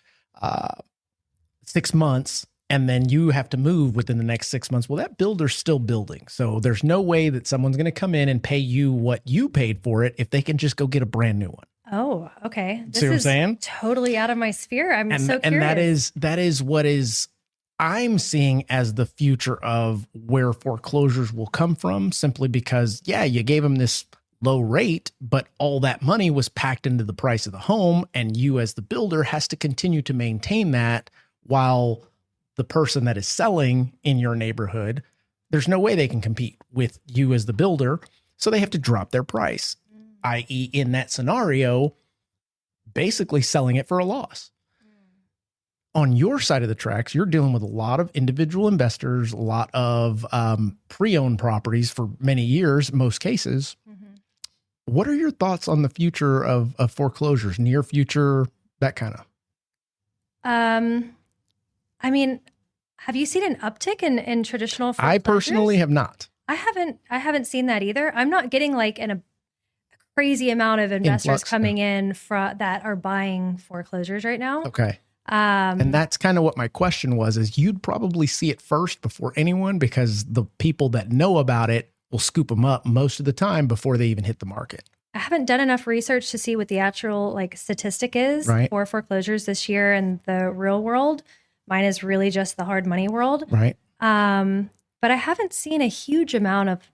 6 months and then you have to move within the next 6 months. Well, that builder's still building. So there's no way that someone's going to come in and pay you what you paid for it if they can just go get a brand new one. Oh, okay. See what I'm saying? Totally out of my sphere. I'm so curious. And that is what I'm seeing as the future of where foreclosures will come from, simply because, you gave them this low rate, but all that money was packed into the price of the home. And you as the builder has to continue to maintain that while the person that is selling in your neighborhood, there's no way they can compete with you as the builder. So they have to drop their price, i.e. in that scenario, basically selling it for a loss. On your side of the tracks, you're dealing with a lot of individual investors, a lot of pre-owned properties for many years, most cases. What are your thoughts on the future of foreclosures, near future, that kind of? I mean, have you seen an uptick in traditional foreclosures? I personally have not. I haven't seen that either. I'm not getting like a crazy amount of investors coming in that are buying foreclosures right now. Okay. And that's kind of what my question was, is you'd probably see it first before anyone because the people that know about it will scoop them up most of the time before they even hit the market. I haven't done enough research to see what the actual statistic is for foreclosures this year in the real world. Mine is really just the hard money world. Right. But I haven't seen a huge amount of,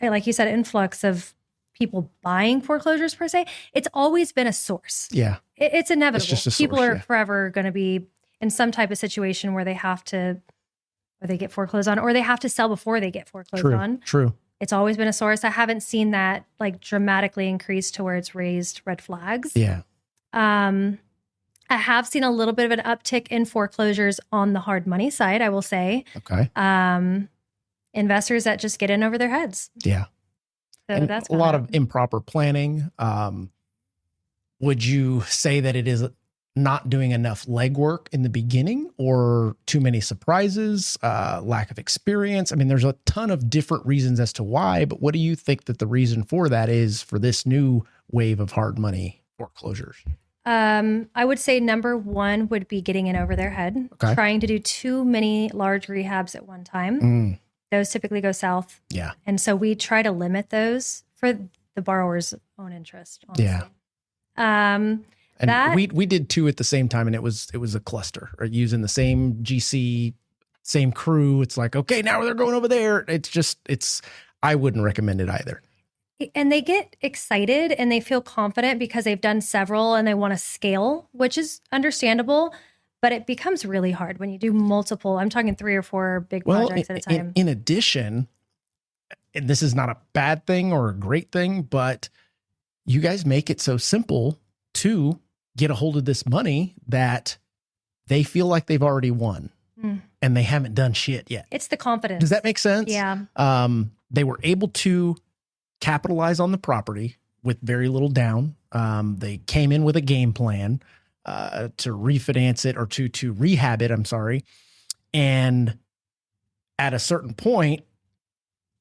like you said, influx of people buying foreclosures per se. It's always been a source. Yeah. It's inevitable. It's just a source, people are forever going to be in some type of situation where they have to, or they get foreclosed on, or they have to sell before they get foreclosed on. True. It's always been a source. I haven't seen that dramatically increase to where it's raised red flags. Yeah. I have seen a little bit of an uptick in foreclosures on the hard money side, I will say. Okay. Investors that just get in over their heads. Yeah. So And that's a lot of improper planning. Would you say that it is not doing enough legwork in the beginning, or too many surprises, lack of experience? I mean, there's a ton of different reasons as to why, but what do you think that the reason for that is for this new wave of hard money foreclosures? I would say number one would be getting in over their head, trying to do too many large rehabs at one time. Those typically go south. Yeah. And so we try to limit those for the borrower's own interest. Honestly. Yeah. And we did two at the same time, and it was a cluster, or using the same GC, same crew. It's like, okay, now they're going over there. I wouldn't recommend it either. And they get excited and they feel confident because they've done several and they want to scale, which is understandable, but it becomes really hard when you do multiple. I'm talking 3 or 4 big projects at a time. In addition, and this is not a bad thing or a great thing, but you guys make it so simple to get a hold of this money that they feel like they've already won and they haven't done shit yet. It's the confidence. Does that make sense? Yeah. They were able to capitalize on the property with very little down. They came in with a game plan to refinance it, or to rehab it. I'm sorry. And at a certain point,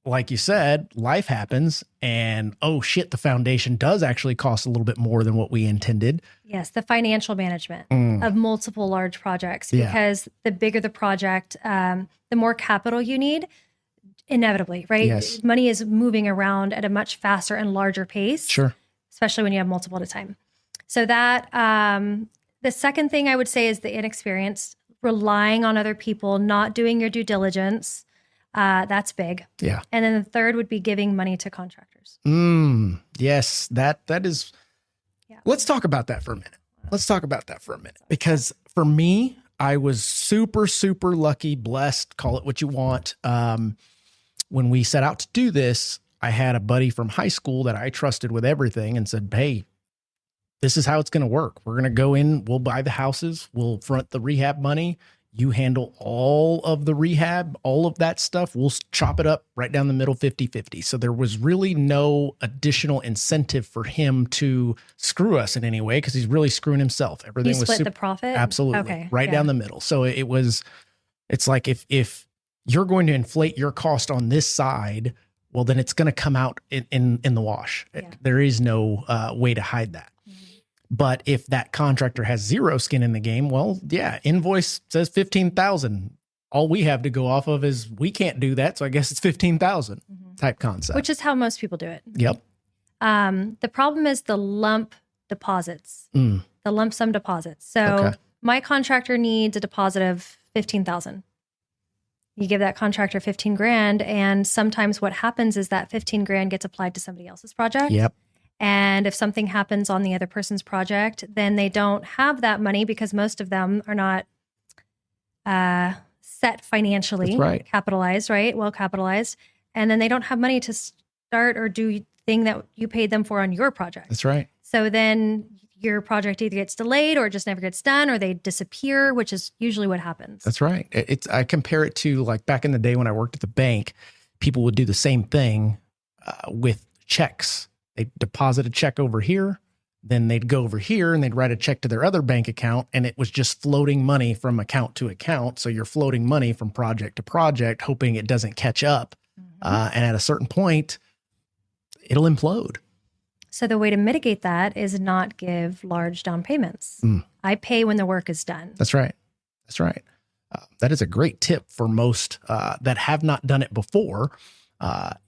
like you said, life happens, and oh shit, the foundation does actually cost a little bit more than what we intended. Yes, the financial management of multiple large projects, because the bigger the project, the more capital you need, inevitably, right? Yes. Money is moving around at a much faster and larger pace. Sure. Especially when you have multiple at a time. So that, the second thing I would say is the inexperience, relying on other people, not doing your due diligence. That's big. Yeah. And then the third would be giving money to contractors. Yes, that is. Yeah. Let's talk about that for a minute. Because for me, I was super, super lucky, blessed, call it what you want. When we set out to do this, I had a buddy from high school that I trusted with everything and said, hey, this is how it's going to work. We're going to go in, we'll buy the houses, we'll front the rehab money. You handle all of the rehab, all of that stuff. We'll chop it up right down the middle, 50-50. So there was really no additional incentive for him to screw us in any way, because he's really screwing himself. Everything was split the profit? Absolutely. Okay. Right down the middle. So it's like if you're going to inflate your cost on this side, well, then it's going to come out in the wash. Yeah. There is no way to hide that. But if that contractor has zero skin in the game, well, yeah, invoice says 15,000. All we have to go off of is we can't do that, so I guess it's 15,000 type concept. Which is how most people do it. Yep. The problem is the lump deposits, the lump sum deposits. So my contractor needs a deposit of 15,000. You give that contractor 15 grand, and sometimes what happens is that 15 grand gets applied to somebody else's project. Yep. And if something happens on the other person's project, then they don't have that money, because most of them are not set financially, capitalized, right? Well capitalized. And then they don't have money to start or do the thing that you paid them for on your project. That's right. So then your project either gets delayed or it just never gets done, or they disappear, which is usually what happens. That's right. I compare it to like back in the day when I worked at the bank, people would do the same thing with checks. They'd deposit a check over here, then they'd go over here and they'd write a check to their other bank account, and it was just floating money from account to account. So you're floating money from project to project, hoping it doesn't catch up. And at a certain point, it'll implode. So the way to mitigate that is not give large down payments. I pay when the work is done. That's right. That's right. That is a great tip for most that have not done it before.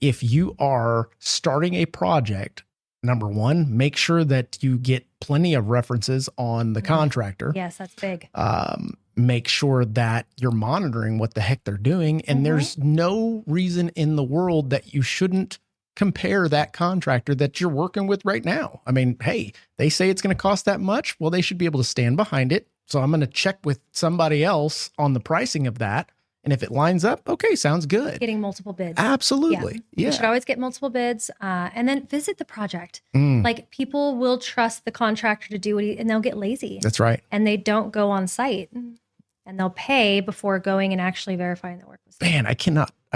If you are starting a project, number one, make sure that you get plenty of references on the contractor. Yes, that's big. Make sure that you're monitoring what the heck they're doing. And there's no reason in the world that you shouldn't compare that contractor that you're working with right now. I mean, hey, they say it's going to cost that much. Well, they should be able to stand behind it. So I'm going to check with somebody else on the pricing of that And if it lines up, okay, sounds good. Getting multiple bids. Absolutely. Yeah. You should always get multiple bids, and then visit the project. Like, people will trust the contractor to do and they'll get lazy. That's right. And they don't go on site, and they'll pay before going and actually verifying the work was done. Man, I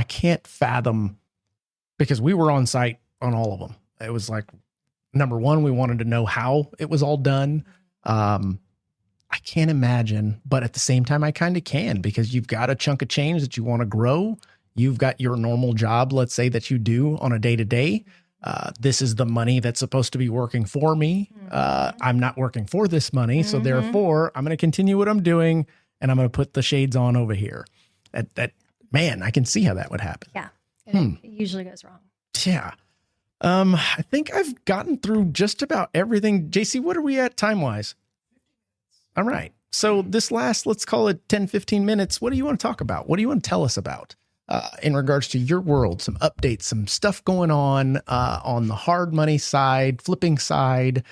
can't fathom, because we were on site on all of them. It was like, number one, we wanted to know how it was all done. I can't imagine, but at the same time, I kind of can, because you've got a chunk of change that you want to grow. You've got your normal job, let's say, that you do on a day-to-day. This is the money that's supposed to be working for me. I'm not working for this money. So therefore, I'm going to continue what I'm doing, and I'm going to put the shades on over here. Man, I can see how that would happen. Yeah. It usually goes wrong. Yeah. I think I've gotten through just about everything. JC, what are we at time-wise? All right. So this last, let's call it 10, 15 minutes. What do you want to talk about? What do you want to tell us about in regards to your world? Some updates, some stuff going on the hard money side, flipping side.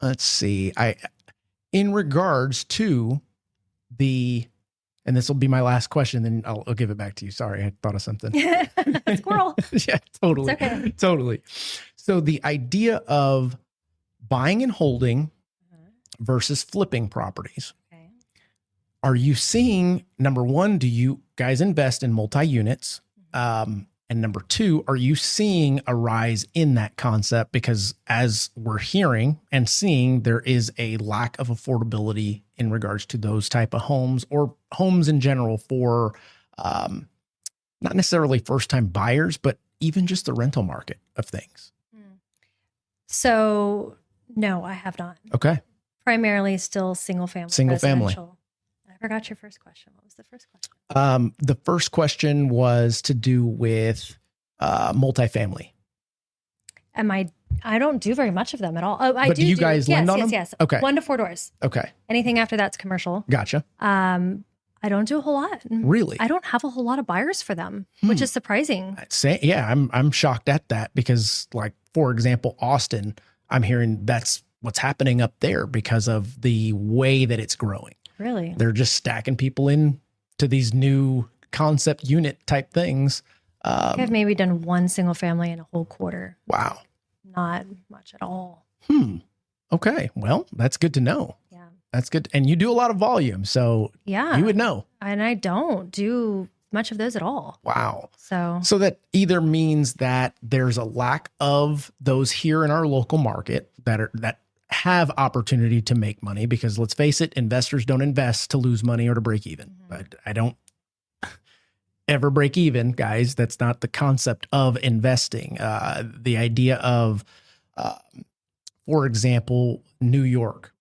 Let's see. In regards to and this will be my last question, then I'll give it back to you. Sorry, I thought of something. Squirrel. Yeah, totally. It's okay. Totally. So the idea of buying and holding versus flipping properties. Okay. Are you seeing, number one, do you guys invest in multi-units? And number two, are you seeing a rise in that concept? Because as we're hearing and seeing, there is a lack of affordability in regards to those type of homes, or homes in general, for not necessarily first-time buyers, but even just the rental market of things. So no, I have not. Okay. Primarily still single family. Single family. I forgot your first question. What was the first question? The first question was to do with multifamily. I don't do very much of them at all. Oh, But do you guys lend on them? Yes. Okay. 1 to 4 doors. Okay. Anything after that's commercial. Gotcha. I don't do a whole lot. Really? I don't have a whole lot of buyers for them, which is surprising. I'm shocked at that, because, like, for example, Austin, I'm hearing that's what's happening up there because of the way that it's growing. Really? They're just stacking people in to these new concept unit type things. I've maybe done 1 single family in a whole quarter. Wow. Not much at all. Okay. Well, that's good to know. Yeah. That's good. And you do a lot of volume, so yeah, you would know. And I don't do much of those at all. Wow. So that either means that there's a lack of those here in our local market that have opportunity to make money, because let's face it, investors don't invest to lose money or to break even. But I don't ever break even, guys. That's not the concept of investing. The idea of, for example, New York.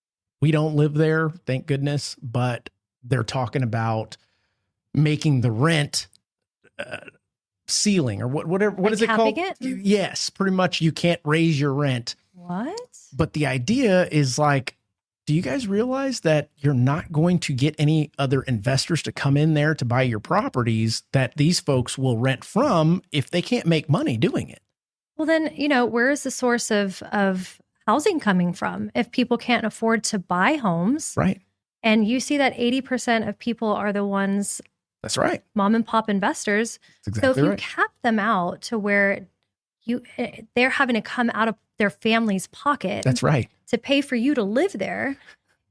We don't live there, thank goodness, but they're talking about making the rent ceiling, or whatever. What is it called? It? Yes, pretty much. You can't raise your rent. What? But the idea is, like, do you guys realize that you're not going to get any other investors to come in there to buy your properties that these folks will rent from if they can't make money doing it? Well, then, where is the source of housing coming from if people can't afford to buy homes? Right. And you see that 80% of people are the ones. That's right. Mom and pop investors. That's So exactly if you right. cap them out to where they're having to come out of their family's pocket. That's right. To pay for you to live there,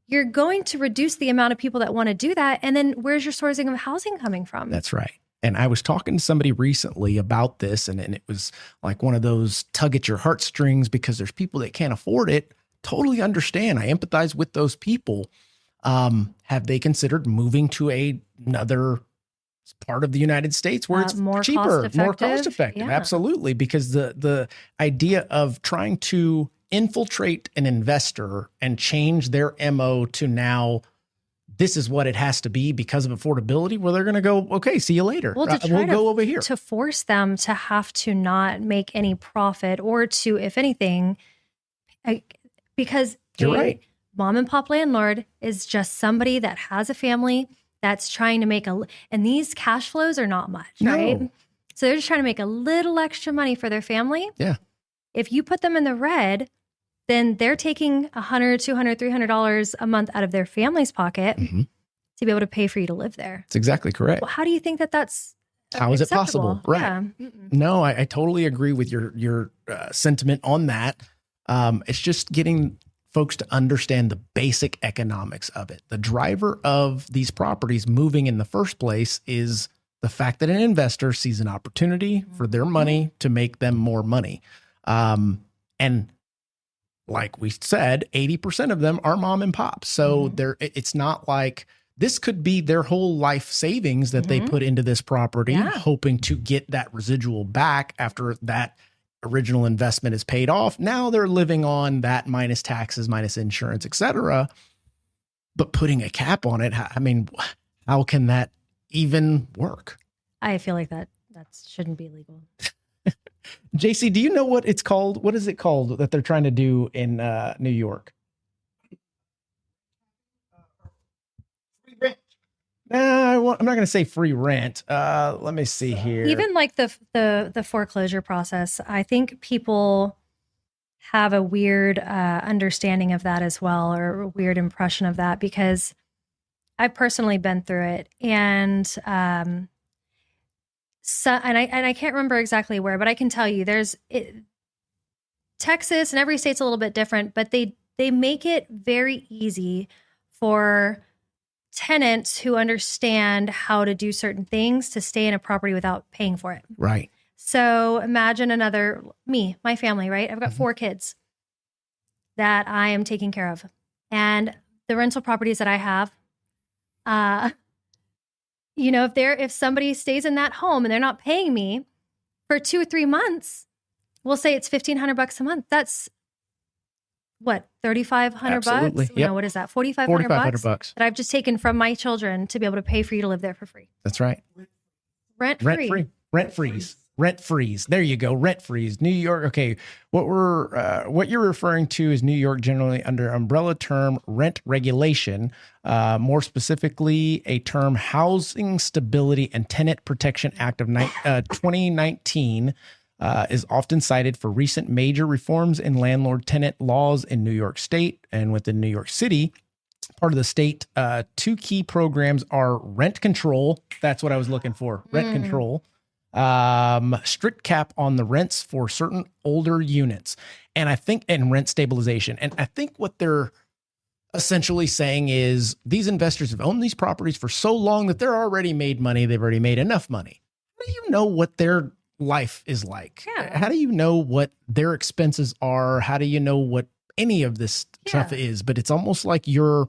you're going to reduce the amount of people that want to do that. And then where's your sourcing of housing coming from? That's right. And I was talking to somebody recently about this, and it was like one of those tug at your heartstrings, because there's people that can't afford it. Totally understand. I empathize with those people. Have they considered moving to another part of the United States where it's more cheaper, more cost effective? Yeah. Absolutely. Because the idea of trying to infiltrate an investor and change their MO to now, this is what it has to be because of affordability, well, they're going to go, okay, see you later. Well, We'll go over here. To force them to have to not make any profit, or to, if anything, because You're right. Mom and pop landlord is just somebody that has a family that's trying to make and these cash flows are not much, right? So they're just trying to make a little extra money for their family. Yeah. If you put them in the red, then they're taking $100, $200, $300 a month out of their family's pocket to to be able to pay for you to live there. That's exactly correct. Well, how do you think that that's how is it acceptable? possible? Right. Yeah. No, I totally agree with your sentiment on that. It's just getting folks to understand the basic economics of it. The driver of these properties moving in the first place is the fact that an investor sees an opportunity for their money to make them more money. And like we said, 80% of them are mom and pop. So it's not like this could be their whole life savings that they put into this property, hoping to get that residual back after that original investment is paid off. Now they're living on that minus taxes, minus insurance, et cetera. But putting a cap on it, I mean, how can that even work? I feel like that shouldn't be legal. JC, do you know what it's called? What is it called that they're trying to do in New York? Free rent. I'm not going to say free rent. Let me see here. Even like the foreclosure process, I think people have a weird understanding of that as well, or a weird impression of that, because I've personally been through it, and I can't remember exactly where, but I can tell you Texas, and every state's a little bit different, but they make it very easy for tenants who understand how to do certain things to stay in a property without paying for it. Right. So imagine my family, right? I've got 4 kids that I am taking care of. And the rental properties that I have, if somebody stays in that home and they're not paying me for 2 or 3 months, we'll say it's $1,500 a month. That's what, $3,500 bucks? Yep. No, what is that? $4,500 bucks that I've just taken from my children to be able to pay for you to live there for free. That's right. Rent free. Rent freeze. There you go. Rent freeze. New York. Okay. What you're referring to is New York generally under umbrella term rent regulation, more specifically a term Housing Stability and Tenant Protection Act of 2019 is often cited for recent major reforms in landlord-tenant laws in New York State and within New York City. Part of the state, 2 key programs are rent control. That's what I was looking for. Rent control. Strict cap on the rents for certain older units. And rent stabilization. And I think what they're essentially saying is these investors have owned these properties for so long that they're already made money. They've already made enough money. How do you know what their life is like? Yeah. How do you know what their expenses are? How do you know what any of this stuff is? But it's almost like you're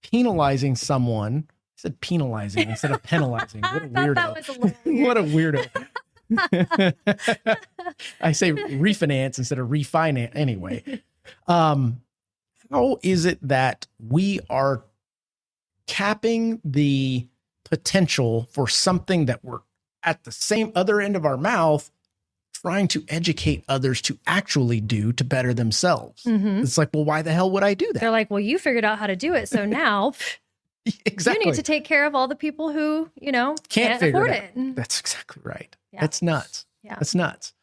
penalizing someone. I said penalizing instead of penalizing. What a weirdo. That was a little weird. What a weirdo. I say refinance instead of refinance. Anyway, how is it that we are capping the potential for something that we're at the same other end of our mouth trying to educate others to actually do to better themselves? It's like, well, why the hell would I do that? They're like, well, you figured out how to do it. So now exactly. you need to take care of all the people who, can't afford it. That's exactly right. Yeah. That's nuts. Yeah. That's nuts.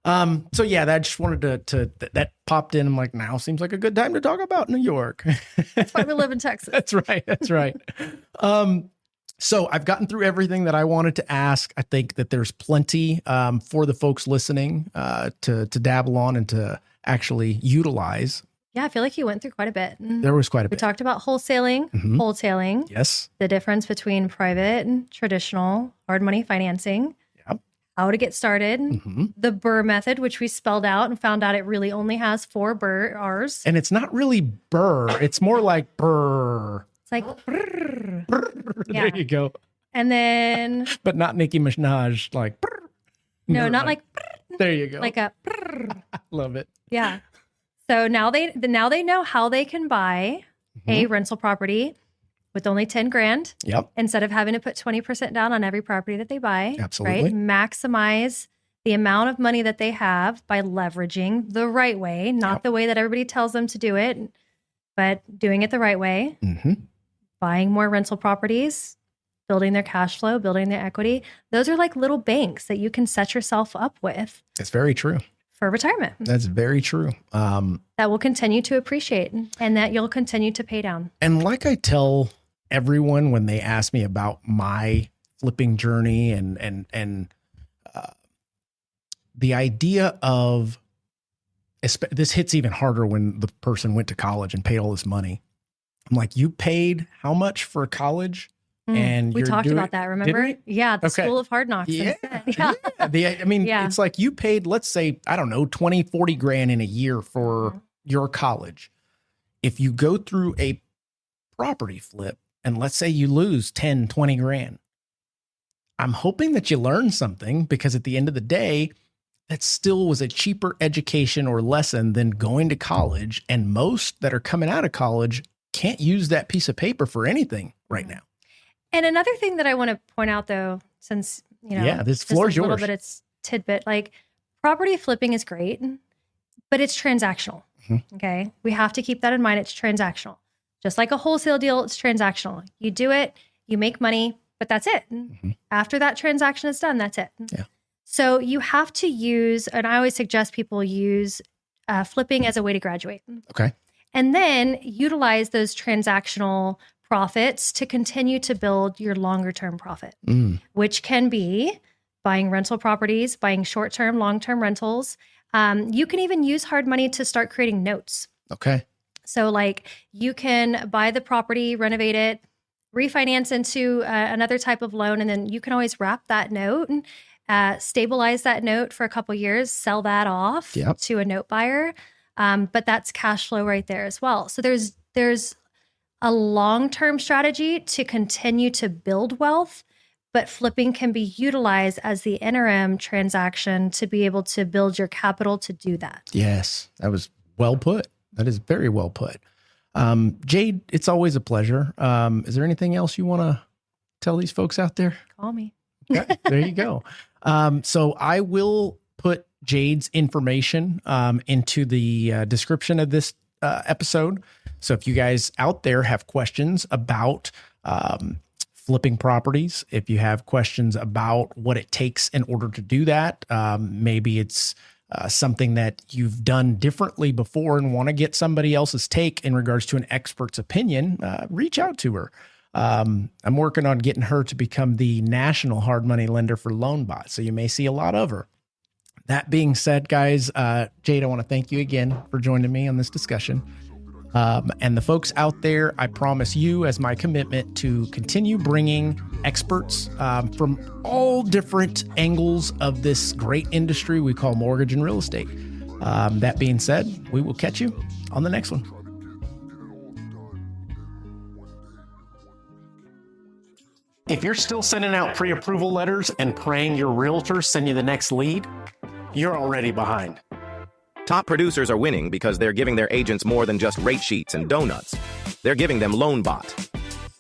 So yeah, I just wanted that popped in. I'm like, now seems like a good time to talk about New York. That's why we live in Texas. That's right. That's right. So I've gotten through everything that I wanted to ask. I think that there's plenty for the folks listening to dabble on and to actually utilize. Yeah, I feel like you went through quite a bit. There was quite a We bit. talked about wholesaling. Yes. The difference between private and traditional hard money financing. Yep. How to get started. The BRRRR method, which we spelled out and found out it really only has 4 BRRRRs. And it's not really BRRRR. It's more like BRRRR. It's like BRRRR. There you go. And then, but not Nicki Minaj, like BRRRR. No, not like there you go. Like a BRRRR. Love it. Yeah. So now they know how they can buy a rental property with only 10 grand. Yep. Instead of having to put 20% down on every property that they buy. Absolutely. Right? Maximize the amount of money that they have by leveraging the right way, not the way that everybody tells them to do it, but doing it the right way. Buying more rental properties, building their cash flow, building their equity. Those are like little banks that you can set yourself up with. That's very true. For retirement. That's very true. That will continue to appreciate and that you'll continue to pay down. And like I tell everyone when they ask me about my flipping journey and the idea of this hits even harder when the person went to college and paid all this money. I'm like, you paid how much for college? And we talked about that, remember? Yeah, the School of Hard Knocks. Yeah. It's like you paid, let's say, I don't know, 20, 40 grand in a year for your college. If you go through a property flip and let's say you lose 10, 20 grand, I'm hoping that you learn something, because at the end of the day, that still was a cheaper education or lesson than going to college. And most that are coming out of college can't use that piece of paper for anything right now. And another thing that I want to point out, though, since, this floor is yours. A little bit, it's tidbit, like property flipping is great, but it's transactional. Okay. We have to keep that in mind. It's transactional. Just like a wholesale deal, it's transactional. You do it, you make money, but that's it. After that transaction is done, that's it. Yeah. So you have to use, and I always suggest people use flipping as a way to graduate. Okay. And then utilize those transactional profits to continue to build your longer term profit, which can be buying rental properties, buying short-term, long-term rentals. You can even use hard money to start creating notes. Okay. So like you can buy the property, renovate it, refinance into another type of loan, and then you can always wrap that note and stabilize that note for a couple of years, sell that off to a note buyer. But that's cash flow right there as well. So there's a long-term strategy to continue to build wealth, but flipping can be utilized as the interim transaction to be able to build your capital to do that. Yes, that was well put. That is very well put. Jade, it's always a pleasure. Is there anything else you want to tell these folks out there? Call me. Okay, there you go. So I will put Jade's information into the description of this episode. So if you guys out there have questions about flipping properties, if you have questions about what it takes in order to do that, maybe it's something that you've done differently before and want to get somebody else's take in regards to an expert's opinion, reach out to her. I'm working on getting her to become the national hard money lender for LoanBot, so you may see a lot of her. That being said, guys, Jade, I want to thank you again for joining me on this discussion. And the folks out there, I promise you as my commitment to continue bringing experts from all different angles of this great industry we call mortgage and real estate. That being said, we will catch you on the next one. If you're still sending out pre-approval letters and praying your realtor send you the next lead, you're already behind. Top producers are winning because they're giving their agents more than just rate sheets and donuts. They're giving them LoanBot.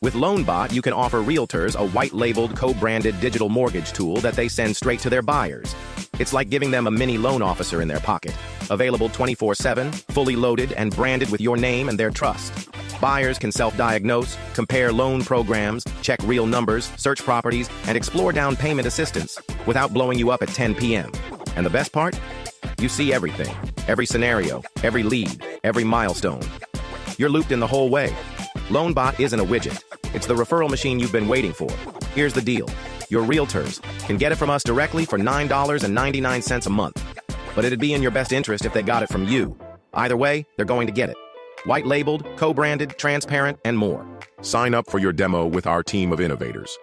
With LoanBot, you can offer realtors a white-labeled, co-branded digital mortgage tool that they send straight to their buyers. It's like giving them a mini loan officer in their pocket. Available 24/7, fully loaded, and branded with your name and their trust. Buyers can self-diagnose, compare loan programs, check real numbers, search properties, and explore down payment assistance without blowing you up at 10 p.m. And the best part? You see everything, every scenario, every lead, every milestone. You're looped in the whole way. LoanBot isn't a widget. It's the referral machine you've been waiting for. Here's the deal. Your realtors can get it from us directly for $9.99 a month. But it'd be in your best interest if they got it from you. Either way, they're going to get it. White-labeled, co-branded, transparent, and more. Sign up for your demo with our team of innovators.